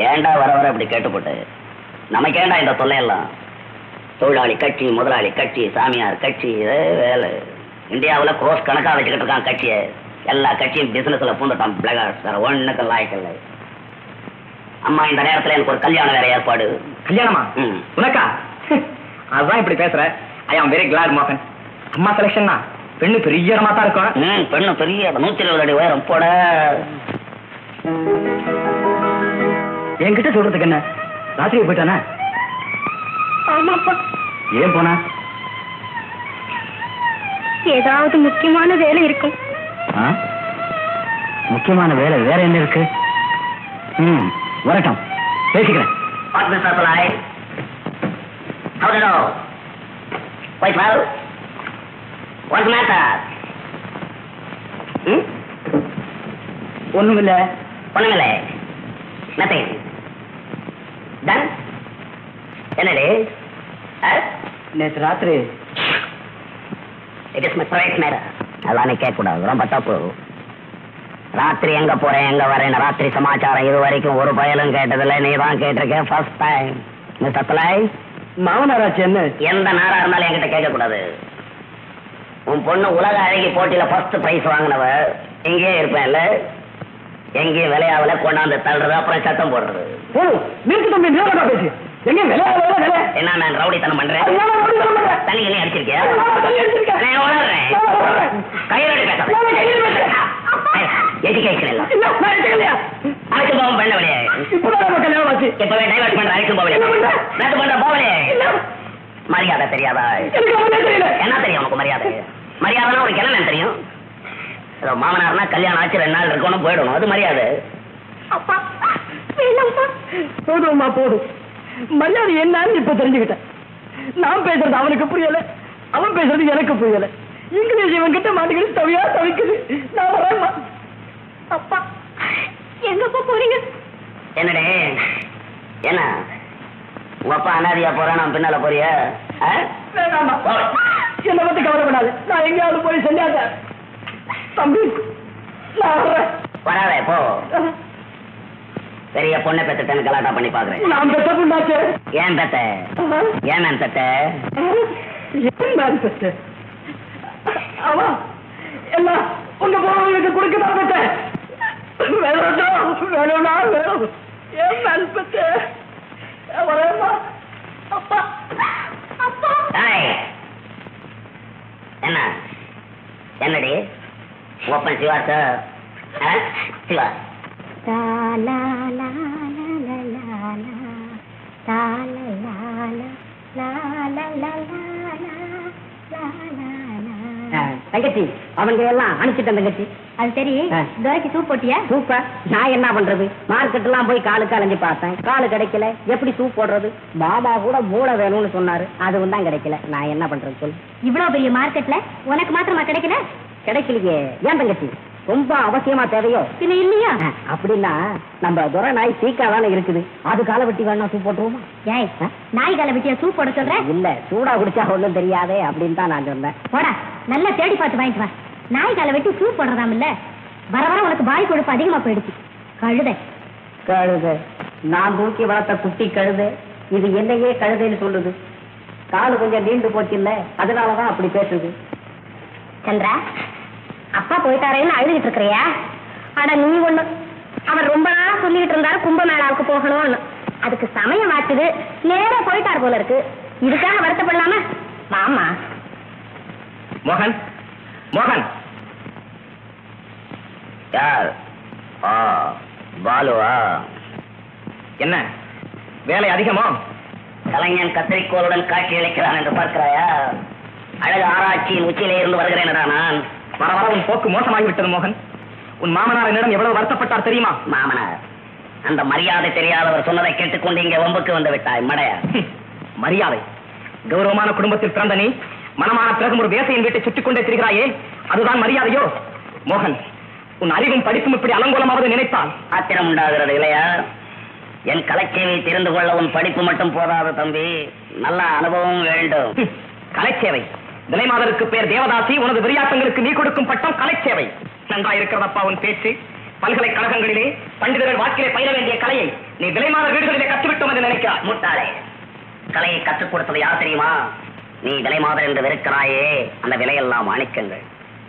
ஏண்டா வர வர இப்படி கேட்டுப்போட்டு நமக்கேண்டா இந்த தொல்லையெல்லாம்? தொழிலாளி கட்சி, முதலாளி கட்சி, சாமியார் கட்சி, வேலை. இந்தியாவில் குரோஸ் கணக்கா வச்சுக்கிட்டு இருக்கான் கட்சியை. எல்லா கட்சியும் பிசினஸ்ல பூந்துட்டான். பிளகார்ஸ் வேற ஒண்ணுக்கு லாய்க்கல. அம்மா இந்த நேரத்துல எனக்கு ஒரு கல்யாணம் வேற ஏற்பாடு. கல்யாணமா? உனக்கா? அதுதான் இப்படி பேசுற. ஐ ஆம் வெரி கிளாட் மோகன். அம்மா செலக்ஷன்னா பெண்ணு பெரிய இடமா தான் இருக்கும். பெண்ணு பெரிய 120 அடி உயரம் போட. என்கிட்ட சொல்றதுக்கு என்ன? ராத்திரி போயிட்டானே? ஆமாப்பா. ஏன் போனா? ஏதாவது முக்கியமான வேலை இருக்கும். முக்கியமான வேலை வேற என்ன இருக்கு? வரட்டும், பேசிக்கிறேன். What Mr. Supply? How do you know? Quite well? What's the matter? ஒண்ணுமில்ல. ஒண்ணுமில்லை. Nothing. Done? என்னடி? நேற்று ராத்திரி It is my private matter. அதெல்லாம் நீ கேட்கக்கூடாது, ரொம்ப தப்பு. ராத்திரி எங்க போறேன் எங்க வரேன் ராத்திரி சமாச்சாரம் இது வரைக்கும் ஒரு பயலும் கேட்டதில்லை. நீ தான் கேட்டிருக்க ஃபர்ஸ்ட் டைம். மிஸ்டர் சப்ளை, மாமனாராச்சு என்ன? எந்த நாரா இருந்தாலும் என்கிட்ட கேட்கக்கூடாது. உன் பொண்ணு உலக அழகி போட்டியில ஃபர்ஸ்ட் பிரைஸ் வாங்கினவ. எங்கேயே இருப்பேன்ல, எங்கேயும் விளையாவல கொண்டாந்து தள்ளுறது, அப்புறம் சத்தம் போடுறது. நிறுத்து தம்பி, நேரா பேசி. எங்க விளையாட என்ன நான் ரவுடித்தனம் பண்றேன்? தண்ணி எண்ணி அடிச்சிருக்கியா? நான் உணர்றேன். கையோட பேச எஜுகேஷன் எல்லாம் அழைச்சு போவோம். பெண்ண வழியே இப்பவே டைவர்ட் பண்ற அழைச்சு போவலையே நேற்று பண்ற போவலையே. மரியாதை தெரியாதா? என்ன தெரியும் உனக்கு மரியாதை? மரியாதைனா உனக்கு என்ன தெரியும்? ஏதோ மாமனார்னா கல்யாணம் ஆச்சு 2 நாள் இருக்கணும் போயிடணும், அது மரியாதை. போதும்மா போதும். மரியாதை என்னன்னு இப்ப தெரிஞ்சுக்கிட்டேன். நான் பேசுறது அவனுக்கு புரியல, அவன் பேசுறது எனக்கு புரியல. இங்கிலீஷ் இவன் கிட்ட மாட்டிக்கிட்டு தவியா தவிக்குது. நான் வரேன்மா. அப்பா எங்கப்பா போறீங்க? என்னடே என்ன உங்க அப்பா அனாதியா போறா, நான் பின்னால போறிய? வேணாமா, என்னை பத்தி கவலைப்படாது. நான் எங்கேயாவது போய் செஞ்சாத தம்பி. நான் வர்றேன். வராதே போ. பெரிய பொண்ணை பெத்துட்டேன்னு கலாட்டா பண்ணி பாக்குறேன். நான் பெத்த பொண்ணாச்சு. ஏன் பெத்த? ஏன் நான் பெத்த? ஏன் நான் பெத்த? ஆமா, எல்லாம் உங்க போறவங்களுக்கு கொடுக்க தான் பெத்தேன். வேணும்னா வேணும். ஏன் நான் பெத்த? வரேம்மா. அப்பா அப்பா. என்ன என்னடி ஓப்பன் சிவா சார்? சிவா தங்கச்சி அவங்க எல்லாம் அனுப்பிச்சிட்டேன் தங்கச்சி. அது சரி, துரைக்கு சூப் போட்டியா? சூப்பா நான் என்ன பண்றது? மார்க்கெட் எல்லாம் போய் காலுக்கு அலைஞ்சு பார்த்தேன், காலு கிடைக்கல. எப்படி சூப் போடுறது? மாமா கூட மூளை வேணும்னு சொன்னாரு, அதுவும் தான் கிடைக்கல. நான் என்ன பண்றது சொல்லு? இவ்வளவு பெரிய மார்க்கெட்ல உனக்கு மாத்திரமா கிடைக்கல? கிடைக்கலையே. ஏன் தங்கச்சி, ரொம்ப அவசியமா தேவையோ? பின்ன இல்லையா? அப்படின்னா நம்ம துரை நாய் சீக்கா தானே இருக்குது, அது காலை வெட்டி வேணா சூப் போட்டுருவோமா? ஏய், நாய் காலை வெட்டியா சூப் போட சொல்ற? இல்ல, சூடா குடிச்சா ஒண்ணும் தெரியாதே அப்படின்னு தான் நான் சொன்னேன். போடா, நல்லா தேடி பார்த்து வாங்கிட்டு வா. நாய் காலை வெட்டி சூப் போடுறதாம் இல்ல, வர வர உனக்கு வாய் கொழுப்பு அதிகமா போயிடுச்சு. கழுதை கழுதை, நான் தூக்கி வளர்த்த குட்டி கழுதை இது என்னையே கழுதைன்னு சொல்லுது. காலு கொஞ்சம் நீண்டு போச்சு இல்ல, அதனாலதான் அப்படி பேசுது. சந்திரா, அப்பா போயிட்டாரேன்னு அழுதுகிட்டு இருக்கிறியா? அட நீ ஒண்ணு, அவர் ரொம்ப நாளா சொல்லிட்டு இருந்தாரு கும்பமேளாவுக்கு போகணும்னு. அதுக்கு சமயம் ஆச்சுது, நேரா போயிட்டார் போல இருக்கு. இதுக்காக வருத்தப்படலாமா? மாமா மோகன், மோகன் யார்? பாலுவா? என்ன வேலை அதிகமோ? கலைஞன் கத்திரிக்கோளுடன் காட்சி அளிக்கிறான் என்று பார்க்கிறாயா? அழகு ஆராய்ச்சியின் உச்சியிலே இருந்து வருகிறேன்டா நான். வர வர உன் போக்கு மோசமாகிவிட்டது மோகன். உன் மாமனார் என்னிடம் எவ்வளவு வருத்தப்பட்டார் தெரியுமா? மாமனார் அந்த மரியாதை தெரியாதவர் சொன்னதை கேட்டுக்கொண்டு இங்கே வம்புக்கு வந்து விட்டாய் மடையா. மரியாதை? கௌரவமான குடும்பத்தில் பிறந்த நீ மனமான பிறகு ஒரு வேசையின் வீட்டை சுற்றிக் கொண்டே திரிகிறாயே, அதுதான் மரியாதையோ? மோகன், உன் அறிவும் படிப்பும் இப்படி அலங்கோலமாவது நினைத்தால் ஆத்திரம் உண்டாகிறது இல்லையா? என் கலைச்சேவை தெரிந்து கொள்ள உன் படிப்பு மட்டும் போதாது தம்பி, நல்ல அனுபவம் வேண்டும். கலைச்சேவை விலைமாதருக்கு பேர் தேவதாசி, உனது விரியாட்டங்களுக்கு நீ கொடுக்கும் பட்டம் கலைச்சேவை. நன்றா இருக்கிறதப்பா உன் பேச்சு. பல்கலைக்கழகங்களிலே பண்டிதர்கள் வாக்கிலே பயில வேண்டிய கலையை நீ விலைமாதர் வீடுகளிலே கற்றுவிட்டோம் என்று நினைக்கிறாய். முட்டாளே, கலையை கற்றுக் கொடுத்தது யார் தெரியுமா? நீ விலைமாதர் என்று வெறுக்கிறாயே, அந்த விலையெல்லாம் மாணிக்கங்கள்,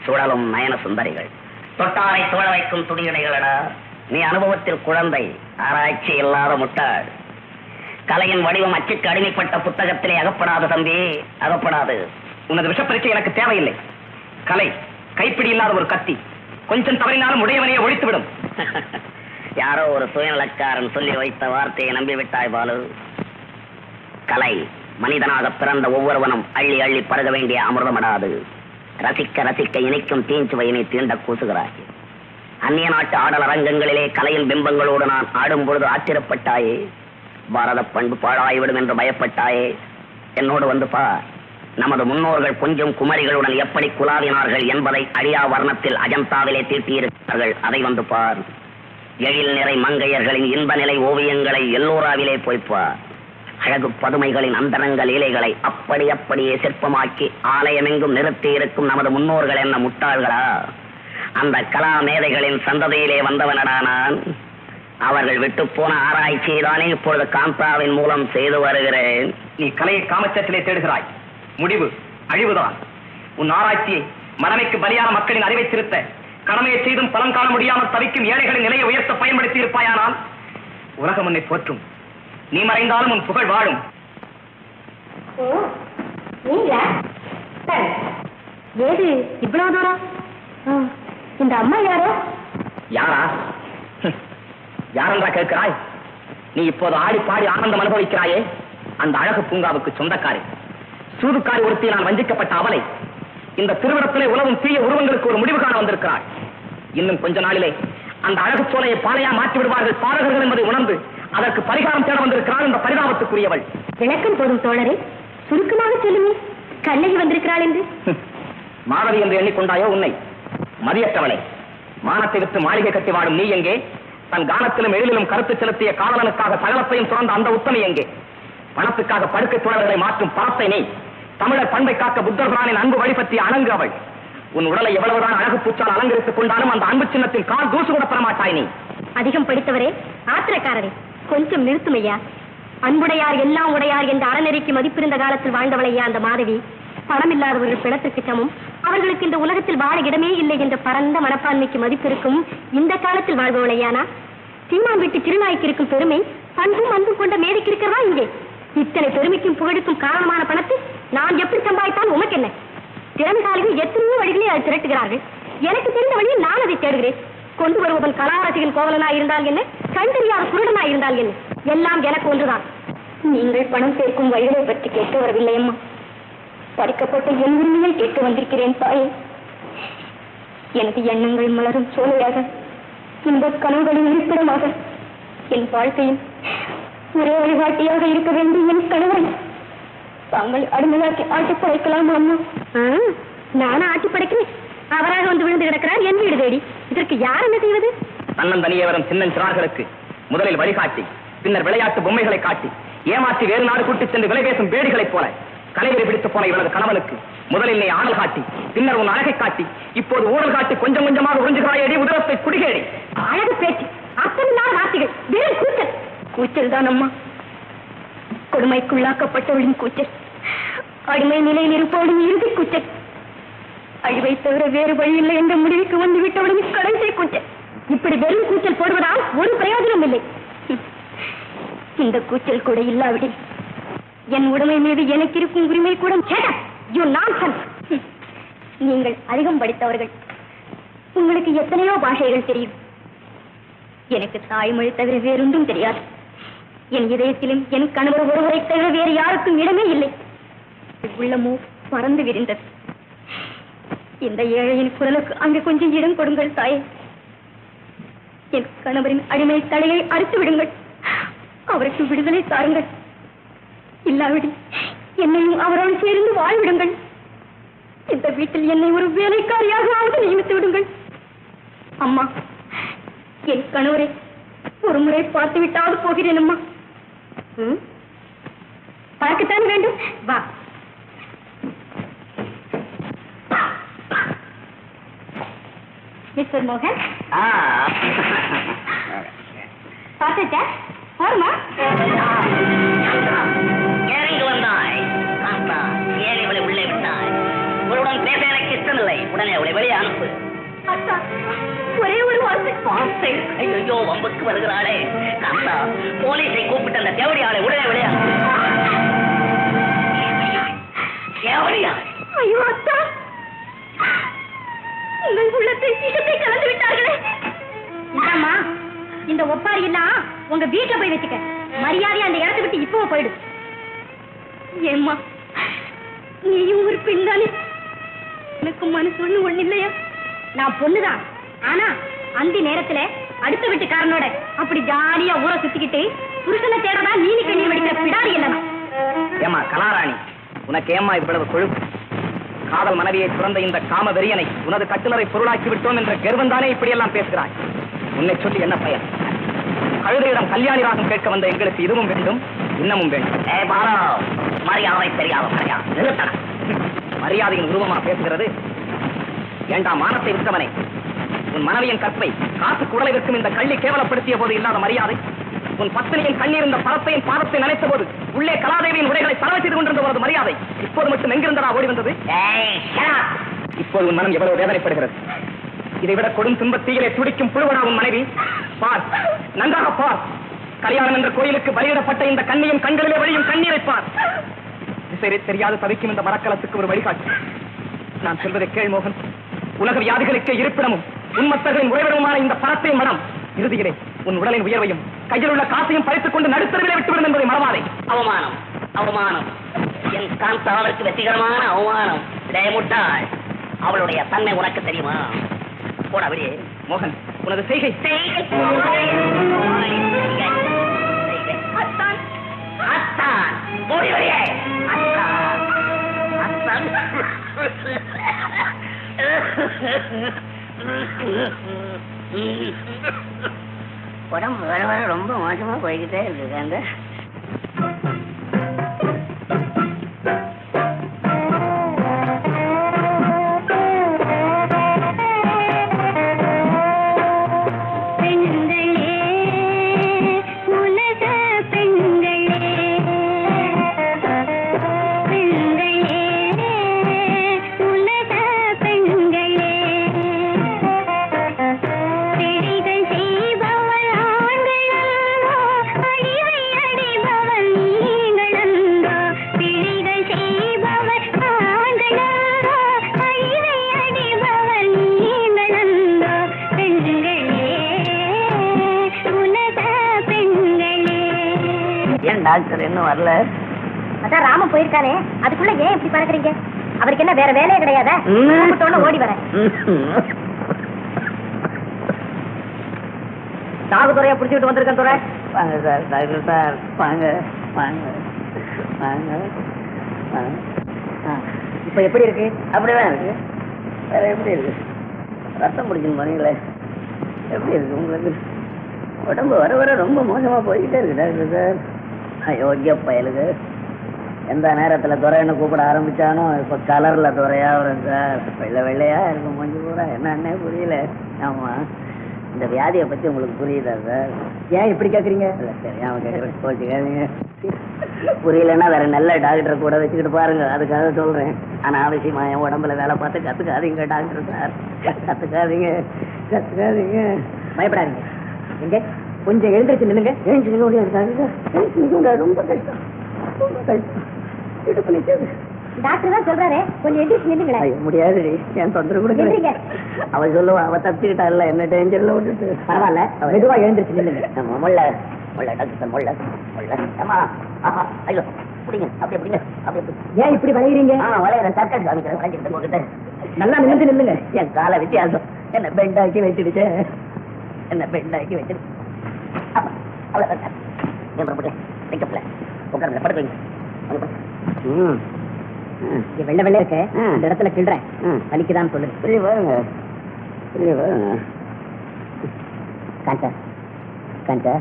சுழலும் நயன சுந்தரிகள், தொட்டாரை தோழ வைக்கும் துணியடைகளடா. நீ அனுபவத்தில் குழந்தை, ஆராய்ச்சி இல்லாத முட்டாள். கலையின் வடிவம் அச்சுக்கு அடிமைப்பட்ட புத்தகத்திலே அகப்படாது தம்பி, அகப்படாது. உனது விஷப்பரிச்சை எனக்கு தேவையில்லை. கலை கைப்பிடி இல்லாத ஒரு கத்தி, கொஞ்சம் தவறினாலும் உடையவனையே ஒழித்துவிடும். யாரோ ஒரு சுயநலக்காரன் சொல்லி வைத்த வார்த்தையை நம்பிவிட்டாய் பாலு. கலை மனிதனாக பிறந்த ஒவ்வொருவனும் அள்ளி அள்ளி பருக வேண்டிய அமிர்தமடாது. ரசிக்க ரசிக்க இணைக்கும் தீஞ்சுவையினை தீண்ட கூசுகிறாய். அந்நிய நாட்டு ஆடல் அரங்கங்களிலே கலையின் பிம்பங்களோடு நான் ஆடும் பொழுது ஆச்சரியப்பட்டாயே. பாரத பண்பு பாழாய்விடும் என்று பயப்பட்டாயே. என்னோடு வந்து பார். நமது முன்னோர்கள் கொஞ்சம் குமரிகளுடன் எப்படி குலாவினார்கள் என்பதை அழியா வர்ணத்தில் அஜந்தாவிலே தீட்டியிருக்கிறார்கள். அதை வந்து பார். எழில் நிறை மங்கையர்களின் இன்ப நிலை ஓவியங்களை எல்லோராவிலே போய்ப்பார். அழகு பதுமைகளின் அந்தரங்க லீலைகளை அப்படி அப்படியே சிற்பமாக்கி ஆலயமெங்கும் நிறுத்தி இருக்கும் நமது முன்னோர்கள் என்ன முட்டாள்களா? அந்த கலா மேதைகளின் சந்ததியிலே வந்தவனடா நான். அவர்கள் விட்டு போன ஆராய்ச்சியை தானே இப்பொழுது காந்தாவின் மூலம் செய்து வருகிறேன். நீ கலையை காமச்சத்திலே தேடுகிறாய், முடிவு அழிவுதான். உன் ஆராய்ச்சியை மனமைக்கு பலியான மக்களின் அறிவை திருத்த, கடமையை செய்தும் பலன் காண முடியாமல் தவிக்கும் ஏழைகளின் நிலையை உயர்த்த பயன்படுத்தி இருப்பாயானால் உலகம் உன்னை போற்றும். நீ மறைந்தாலும் உன் புகழ் வாழும். ஓ, நீங்களா? சரி. ஏது இவ்வளவு தூரம்? இந்த அம்மா யாரோ? யாரா? யாரென்றா கேட்கிறாய்? நீ இப்போது ஆடி பாடி ஆனந்தம் அனுபவிக்கிறாயே, அந்த அழகு பூங்காவுக்கு சொந்தக்காரி. சூதுக்காரி ஒருத்தி நான் வஞ்சிக்கப்பட்ட அவளை இந்த திருவிடத்திலே உலவும் தீய உருவங்களுக்கு ஒரு முடிவு காண வந்திருக்கிறாள். இன்னும் கொஞ்ச நாளிலே அந்த அழகு சோலையை பாலையா மாற்றி விடுவார்கள் பாலகர்கள் என்பதை உணர்ந்து அதற்கு பரிகாரம் தேட வந்திருக்கிறாள் இந்த பரிதாபத்துக்குரியவள். விளக்கம் போதும் தோழரே, சுருக்கமாக சொல்லுங்க. கண்ணகி வந்திருக்கிறாள் என்று மாணவி என்று எண்ணிக்கொண்டாயோ உன்னை? மதியற்றவளை, மானத்தை விட்டு மாளிகை கட்டி வாடும் நீ எங்கே? தன் கானத்திலும் எழிலும் கருத்து செலுத்திய காதலனுக்காக சகலத்தையும் துறந்த அந்த உத்தமி எங்கே? பணத்துக்காக படுக்கை துழல்களை மாற்றும் பணத்தை நீ. தமிழர் பண்பை காக்க புத்தர்பிரானின் அன்பு வழிபற்றிய அணங்கு அவள். உன் உடலை எவ்வளவுதான் அழகு பூச்சால் அலங்கரித்துக் கொண்டாலும் அந்த அன்பு சின்னத்தில் கால் தூசு கூட பெறமாட்டாய் நீ. அதிகம் படித்தவரே, ஆத்திரக்காரரே, கொஞ்சம் நிறுத்துமையா. அன்புடையார் எல்லாம் உடையார் என்ற அறநெறிக்கு மதிப்பிருந்த காலத்தில் வாழ்ந்தவளையா அந்த மாதவி. பணம் இல்லாதவர்கள் பிணத்திற்கு சமம், அவர்களுக்கு இந்த உலகத்தில் வாழ இடமே இல்லை என்ற பரந்த மனப்பான்மைக்கு மதிப்பிருக்கும் இந்த காலத்தில் வாழ்பவளையானா? சீமான் வீட்டு திருநாய்க்கு இருக்கும் பெருமை பண்பும் அன்பும் கொண்ட மேதைக்கு இருக்கிறதா இங்கே? இத்தனை பெருமைக்கும் புகழுக்கும் காரணமான பணத்தை நான் எப்படி சம்பாதித்தால் உமக்கு என்ன? திறமைசாலிகள் எத்தனையோ வழிகளே அதை திரட்டுகிறார்கள். எனக்கு தெரிந்த வழியில் நான் அதை தேடுகிறேன். கொண்டு வருவதன் கலாரசிகன் கோவலனா இருந்தால் என்ன, கண் தெரியாத குருடனா இருந்தால் என்ன, எல்லாம் எனக்கு ஒன்றுதான். நீங்கள் பணம் சேர்க்கும் வழிகளை பற்றி கேட்க வரவில்லை அம்மா. பறிக்கப்பட்ட என் உரிமையை கேட்டு வந்திருக்கிறேன் தாயே. எனது எண்ணங்கள் மலரும் சோலையாக, இந்த கனவுகளின் இருப்பிடமாக, என் வாழ்க்கையில் ஒரே வழிகாட்டியாக இருக்க வேண்டிய என் கணவன் தாங்கள் அடிமையாக்கி ஆட்டி படைக்கலாம் அம்மா. நானும் ஆட்டி படைக்கிறேன். அவராக வந்து விழுந்து கிடக்கிறார் என் வீடு தேடி. இதற்கு யார் என்ன செய்வது? தன்னந்தனியே வரும் சின்னஞ்சிறார்களுக்கு முதலில் வழிகாட்டி, பின்னர் விளையாட்டு பொம்மைகளை காட்டி ஏமாற்றி வேறு நாடு கூட்டிச் சென்று விலை பேசும் பேடிகளைப் போல கலைவரை பிடித்து போன இவனது கணவனுக்கு முதலில் நீ ஆடல் காட்டி, பின்னர் உன் அழகை காட்டி, இப்போது ஊழல் காட்டி கொஞ்சம் கொஞ்சமாக உறிஞ்சுகிறாயடி உதரத்தை குடிகேடி. அழகு பேச்சு, அர்த்தமில்லாத வார்த்தைகள், வெறும் கூச்சல். கூச்சல் தான் அம்மா. கொடுமைக்குள்ளாக்கப்பட்டவளின் கூச்சல், அடிமை நிலையில் இருப்பவளின் இறுதி கூச்சல், அழிவை தவிர வேறு வழி இல்லை என்ற முடிவுக்கு வந்து விட்டவளின் கடைசி கூச்சல். இப்படி வெறும் கூச்சல் போடுவதால் ஒரு பிரயோஜனம் இல்லை. இந்த கூச்சல் கூட இல்லாவிடில் என் உடைமை மீது எனக்கு இருக்கும் உரிமை கூட. நீங்கள் அதிகம் படித்தவர்கள், உங்களுக்கு எத்தனையோ பாஷைகள் தெரியும். எனக்கு தாய்மொழி தவிர வேறொன்றும் தெரியாது. என் இதயத்திலும் என் கணவர் ஒருவரை தவிர வேறு யாருக்கும் இடமே இல்லை. உள்ளமோ பறந்து விரிந்தது. இந்த ஏழையின் குரலுக்கு அங்கு கொஞ்சம் இடம் கொடுங்கள் தாயே. என் கணவரின் அடிமை தலையை அறுத்து விடுங்கள். அவருக்கு விடுதலை தாருங்கள். இல்லாவிடி என்னையும் அவரோடு சேர்ந்து வாழ்விடுங்கள். இந்த வீட்டில் என்னை ஒரு வேலைக்காரியாக நியமித்து விடுங்கள். அம்மா, என் கணவரை ஒரு முறை பார்த்து விட்டாவது போகிறேன் அம்மா. பார்க்கத்தான் வேண்டும். வா. மிஸ்டர் மோகன் பார்த்துச்சா போருமா இறங்கி வந்தாய் ஏன் இவளை உள்ளே விட்டாய் இவளுடன் பேச எனக்கு இஷ்டமில்லை உடனே அவளை வெளியே அனுப்பு அத்தா ஒரே ஒரு வார்த்தை ஐயோ வம்புக்கு வருகிறாளே காந்தா போலீஸை கூப்பிட்டு அந்த தேவடி ஆளை உடனே வெளியே தேவடியா ஐயோ அத்தா உங்கள் உள்ளத்தை சீக்கிரத்தை கலந்து விட்டார்களே இந்தாம்மா இந்த ஒப்பாரி எல்லாம் உங்க வீட்டுல போய் வச்சுக்க மரியாதையா அந்த இடத்தை விட்டு இப்போ போயிடு ஏம்மா நீயும் ஒரு பெண் தானே எனக்கு மனசு ஒண்ணு இல்லையா நான் பொண்ணுதான் ஆனா அந்த நேரத்துல அடுத்த வீட்டுக்காரனோட அப்படி ஜாலியா ஊரை சுத்திக்கிட்டு புருஷனை தேடுறதா நீனி கண்ணீர் வெடிக்கிற பிடாரி இல்லைனா ஏமா கலாராணி உனக்கு ஏமா இவ்வளவு கொழுப்பு காதல் மனைவியை துறந்த இந்த காம வெறியனை உனது கட்டுலரை பொருளாக்கி விட்டோம் என்ற கர்வந்தானே இப்படியெல்லாம் பேசுகிறாய் உன்னை சொல்லி என்ன பயன் கழுதையிடம் கல்யாணி ராகம் கேட்க வந்த எங்களுக்கு இதுவும் வேண்டும் இன்னமும் வேண்டும் மரியாதை தெரியாத மரியாதையின் உருவமா பேசுகிறது ஏண்டா மானத்தை விட்டவனே உன் மனைவியின் கற்பை காசு குடலை விற்கும் இந்த கள்ளி கேவலப்படுத்திய போது இல்லாத மரியாதை உன் பத்தினியின் கண்ணீர் இந்த பரத்தையின் பாதத்தை நினைத்த போது உள்ளே கலாதேவியின் உடைகளை தடவை செய்து கொண்டிருந்த ஒரு மரியாதை இப்போது மட்டும் எங்கிருந்தடா ஓடி வந்தது இப்போது உன் மனம் எவ்வளவு வேதனைப்படுகிறது இதைவிட கொடும் துன்பத்தீயிலே துடிக்கும் புழுவடா உன் மனைவி பார் நன்றாக பார் கல்யாணம் என்ற கோயிலுக்கு பலியிடப்பட்ட இந்த கண்ணியின் கண்களிலே வழியும் கண்ணீரை பார் சரி தெரியாது தவிக்கும் இந்த மரக்கலத்துக்கு ஒரு வழிகாட்டு நான் சொல்வதை கேள் மோகன் உலக வியாதிகளுக்கு இருப்பிடமும் உன்மத்தர்களின் உறைவிடமுமான இந்த பரத்தையின் மனம் இறுதியிலே உன் உடலின் உயர்வையும் கையில் உள்ள காசையும் பறித்துக் கொண்டு நடுத்தரவிலே விட்டுவிடும் என்பதை மறவாதே அவமானம் அவமானம் என் காந்தாவிற்கு வெற்றிகரமான அவமானம் முட்டாள் அவளுடைய தன்மை உனக்கு தெரியுமா போட அப்படியே மோகன் உனது செய்கை அத்தான் அத்தான் போடி வழியே அத்தான் அத்தான் உடம்பு வர வர ரொம்ப மோசமா போய்கிட்டே இருக்கு அந்த டாக்டர் இன்னும் வரல அதான் ராமன் போயிருக்கானே அதுக்குள்ள ஏன் இப்படி பறக்குறீங்க அவருக்கு என்ன வேற வேலையே கிடையாதா ஓடி வரேன் சாகுதுறையா பிடிச்சிட்டு வந்திருக்கேன் துறை வாங்க சார் டாக்டர் சார் வாங்க வாங்க வாங்க இப்ப எப்படி இருக்கு அப்படிதான் இருக்கு வேற எப்படி இருக்கு ரத்தம் பிடிக்கணும் பண்ணீங்களே எப்படி இருக்கு உங்களுக்கு உடம்பு வர வர ரொம்ப மோசமா போய்கிட்டே இருக்கு டாக்டர் சார் அயோக்கிய பயலுக்கு எந்த நேரத்துல துறைன்னு கூப்பிட ஆரம்பிச்சானோ இப்ப கலர்ல துறையா வரும் சார் வெள்ளை வெள்ளையா இருக்கும் கொஞ்சம் பூரா என்னன்னே புரியல ஆமா இந்த வியாதியை பத்தி உங்களுக்கு புரியுதா சார் ஏன் இப்படி கேக்குறீங்க இல்ல சரி அவன் கேட்கறேன் கோச்சுக்காதீங்க புரியலன்னா வேற நல்ல டாக்டரை கூட வச்சுக்கிட்டு பாருங்க அதுக்காக சொல்றேன் ஆனா அவசியமா என் உடம்புல வேலை பார்த்து கத்துக்காதீங்க டாக்டர் சார் கத்துக்காதீங்க கத்துக்காதீங்க பயப்படாதீங்க எங்க கொஞ்சம் எழுந்திருச்சு நில்லுங்க எழுந்து நிக்க முடியாது ரொம்ப கஷ்டம் ரொம்ப கஷ்டம் இடுப்பு நிற்காது டாக்டர் தான் சொல்றாரு கொஞ்சம் எந்திரிச்சு நில்லுங்களேன் ஐயோ முடியாது என் தொந்தரவு கூட எந்திரிங்க. அவ சொல்லுவா அவ தப்பிக்கிட்டா இல்ல என்ன டேஞ்சர்ல விட்டுட்டு பரவாயில்ல மெதுவா எழுந்திருச்சு நில்லுங்க முள்ள முள்ள டாக்டர் முள்ள முள்ள அம்மா ஆஹா ஐயோ பிடிங்க அப்படி பிடிங்க அப்படி ஏன் இப்படி வளைகிறீங்க வளையறேன் தற்காலி காமிக்கிறேன் வளைஞ்சிட்டு உங்ககிட்ட நல்லா நிமிர்ந்து நில்லுங்க என் காலை வித்தியாசம் என்ன பெண்டாக்கி வச்சிடுச்சு என்ன பெண்டாக்கி வச்சிடுச்சு வெள்ள வெள்ள இருக்க இந்த இடத்துல கிள்றேன் வலிக்குதான் சொல்லுங்க காஞ்சா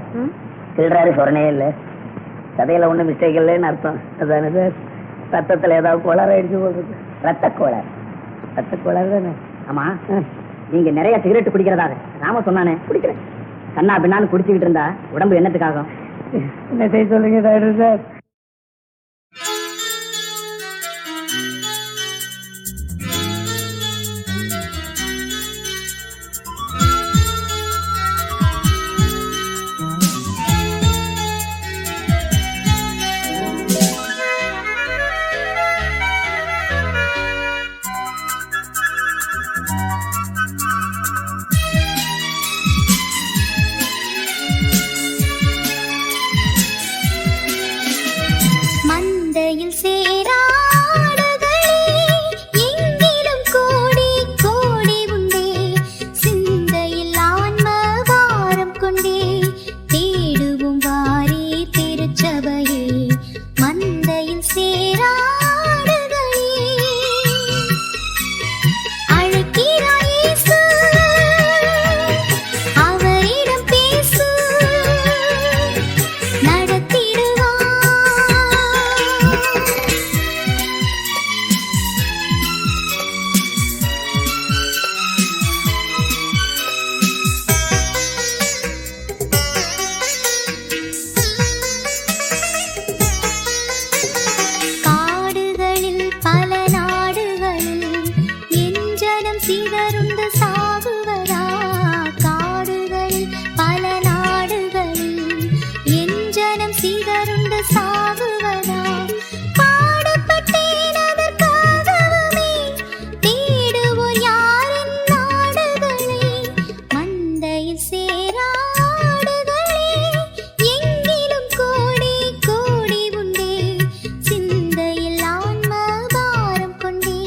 கிள்றாரு சொரணே இல்ல கதையில ஒண்ணு மிஸ்டேக் இல்லைன்னு அர்த்தம் அதானே சார் ரத்தத்துல ஏதாவது கோளாறு ஆயிடுச்சு போகுது ரத்த கோளாறு தானே ஆமா நீங்க நிறைய சிகரெட் குடிக்கிறதாக ராம சொன்னானே, குடிக்கிறேன். கண்ணா பின்னான்னு குடிச்சுக்கிட்டு இருந்தா உடம்பு என்னத்துக்காகும்? என்ன செய்ய சொல்லுங்க டாக்டர் சார்? மந்தையில் சேராடுகளே எங்கிலும் கோடி கோடி உண்டே, சிந்தையில் ஆன்ம வாரம் கொண்டே தேடுவோம் வாரே திருச்சபையே. மந்தையில் சேராடுகளே அழைக்கிறாய் இயேசு, அவரிடம் பேசு, நடத்திடுவார். காடுகளில் பல நாடுகளில் என் ஜனம் சிதறுண்டு சாகுவதா, காடுகளில் பல நாடுகளில் என் ஜனம் சிதறுண்டு சாகுவதா, பாடுபட்டேன் அதற்காகவுமே தேடுவோர் யாரின் நாடுகளே. மந்தையில் சேராடுகளே எங்கிலும் கோடி கோடி உண்டே, சிந்தையில் ஆன்ம பாரம் கொண்டே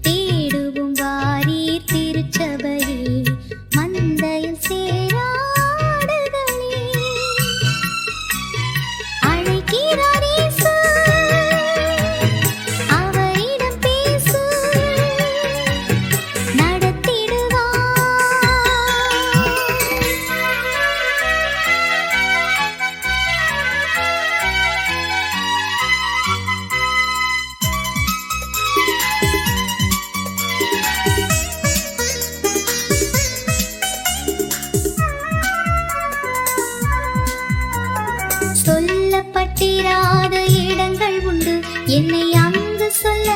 தேடுவோம் வாரீர் திருச்சபையே. மந்தையில் சேராடுகளே அழைக்கிறார் இயேசு, அவரிடம் பேசு, நடத்திடுவார். சொல்லப்பட்டிராத இடங்கள் உண்டு, என்னை அங்கு சொல்ல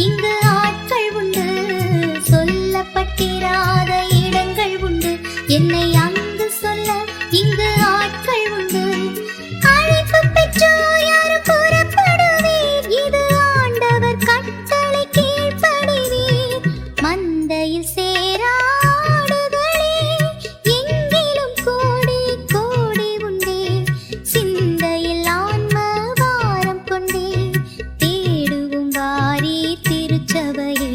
இங்கு ஆட்கள் உண்டு. சொல்லப்பட்டிராத இடங்கள் உண்டு, என்னை அங்கு சொல்ல இங்கு ஆட்கள் உண்டு. அழைப்பு பெற்றோர் யாரும் புறப்படுவீர், இது ஆண்டவர் கட்டளை கீழ்ப்படிவீர். மந்தையில் சேராடுகளே எங்கிலும் கோடி கோடி உண்டே, சிந்தையில் ஆன்ம வாரம் கொண்டே தேடுவோம் வாரீ திருச்சபையே.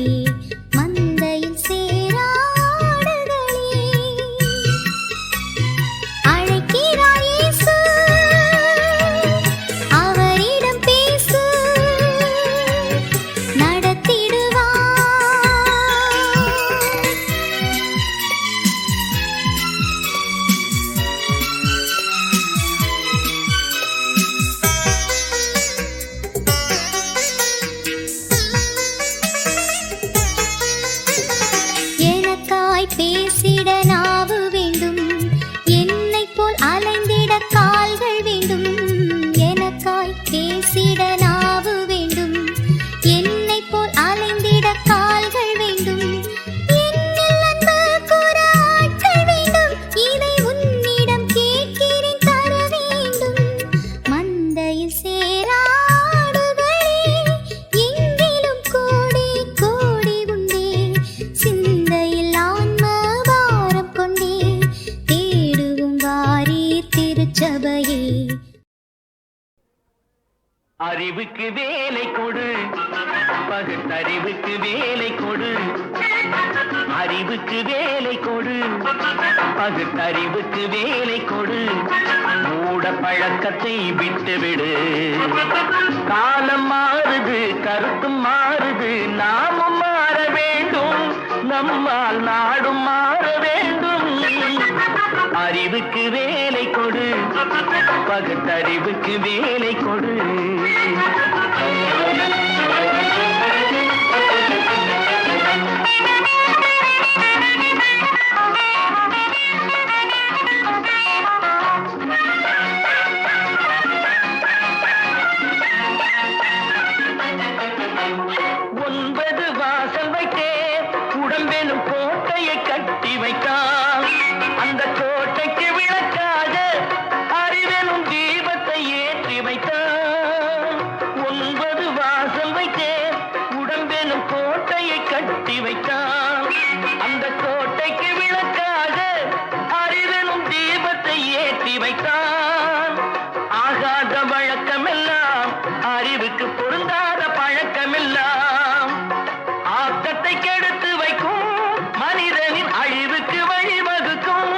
மந்தையில் சேராடுகளே அழைக்கிறார் இயேசு, அவரிடம் பேசு, நடத்திடுவார். எனக்காய் பேசிட நாவு வேண்டும், என்னைப் போல் அலைந்திட கால்கள் வேண்டும். எனக்காய் பேசிட நாவு வேண்டும், என்னைப் போல் அலைந்திட கால்கள் வேண்டும். என்னில் அன்பு கூற ஆட்கள் வேண்டும், இதை உன்னிடம் கேட்கிறேன் தர வேண்டும். மந்தையில் சேராடுகளே எங்கிலும் கோடி கோடி உண்டே, சிந்தையில் ஆன்ம வாரம் கொண்டே தேடுவோம் வாரீர் திருச்சபையே. அறிவுக்கு வேலை கொடு, பகுத்தறிவுக்கு வேலை கொடு, அறிவுக்கு வேலை கொடு, பகுத்தறிவுக்கு வேலை கொடு. மூட பழக்கத்தை விட்டுவிடு, காலம் மாறுது, கருத்தும் மாறுது, நாமும் மாற வேண்டும், நம்மால் நாடும் மாற வேண்டும். அறிவுக்கு வேலை கொடு, பகுத்தறிவுக்கு வேலை கொடு. வழக்கமெல்லாம் அறிவுக்கு பொருந்தாத பழக்கமெல்லாம் ஆக்கத்தை கெடுத்து வைக்கும் மனிதனின் அழிவுக்கு வழிவகுக்கும்.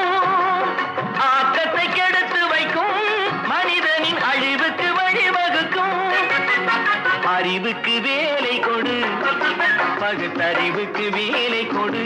ஆக்கத்தை கெடுத்து வைக்கும் மனிதனின் அழிவுக்கு வழிவகுக்கும். அறிவுக்கு வேலை கொடு, பகுத்தறிவுக்கு வேலை கொடு.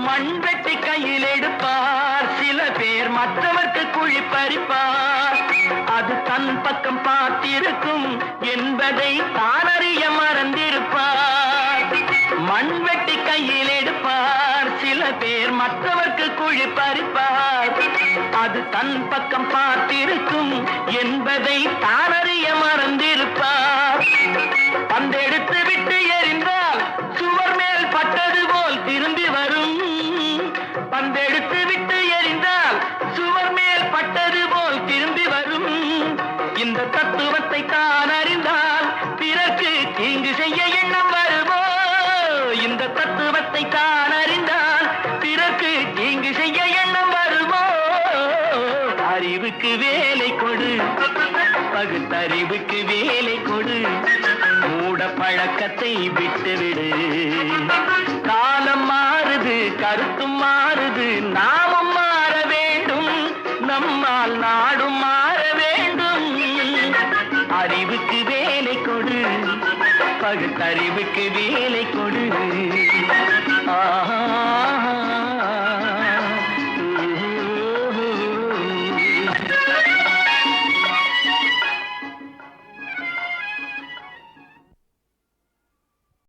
மண்வெட்டி கையில் எடுப்பார் சில பேர், மற்றவர்க்கு குழி பறிப்பார். அது தன் பக்கம் பார்த்திருக்கும் என்பதை தானறிய மறந்திருப்பார். மண்வெட்டி கையில் எடுப்பார் சில பேர், மற்றவர்க்கு குழி பறிப்பார். அது தன் பக்கம் பார்த்திருக்கும் என்பதை தானறிய மறந்திருப்பார். பந்தெடுத்து விட்டு எறிந்தால் சுவர் மேல் பட்டது போல் திரும்பி வரும். பந்தெடுத்து விட்டு எறிந்தால் சுவர் மேல் பட்டது போல் திரும்பி வரும். இந்த தத்துவத்தை தான் அறிந்தால் பிறகு தீங்கு செய்ய எண்ணம் வருமோ? இந்த தத்துவத்தை தான் அறிந்தால் பிறகு தீங்கு செய்ய எண்ணம் வருமோ? அறிவுக்கு வேலை கொடு, பகுத்தறிவுக்கு வேலை கொடு. மூட பழக்கத்தை விட்டுவிடு. காலம் மாறுது, கருத்தும் மாறுது, நாமும் மாற வேண்டும். நம்மால் நாடும் மாற வேண்டும். அறிவுக்கு வேலை கொடு, பகுத்தறிவுக்கு வேலை கொடு. ஆஹா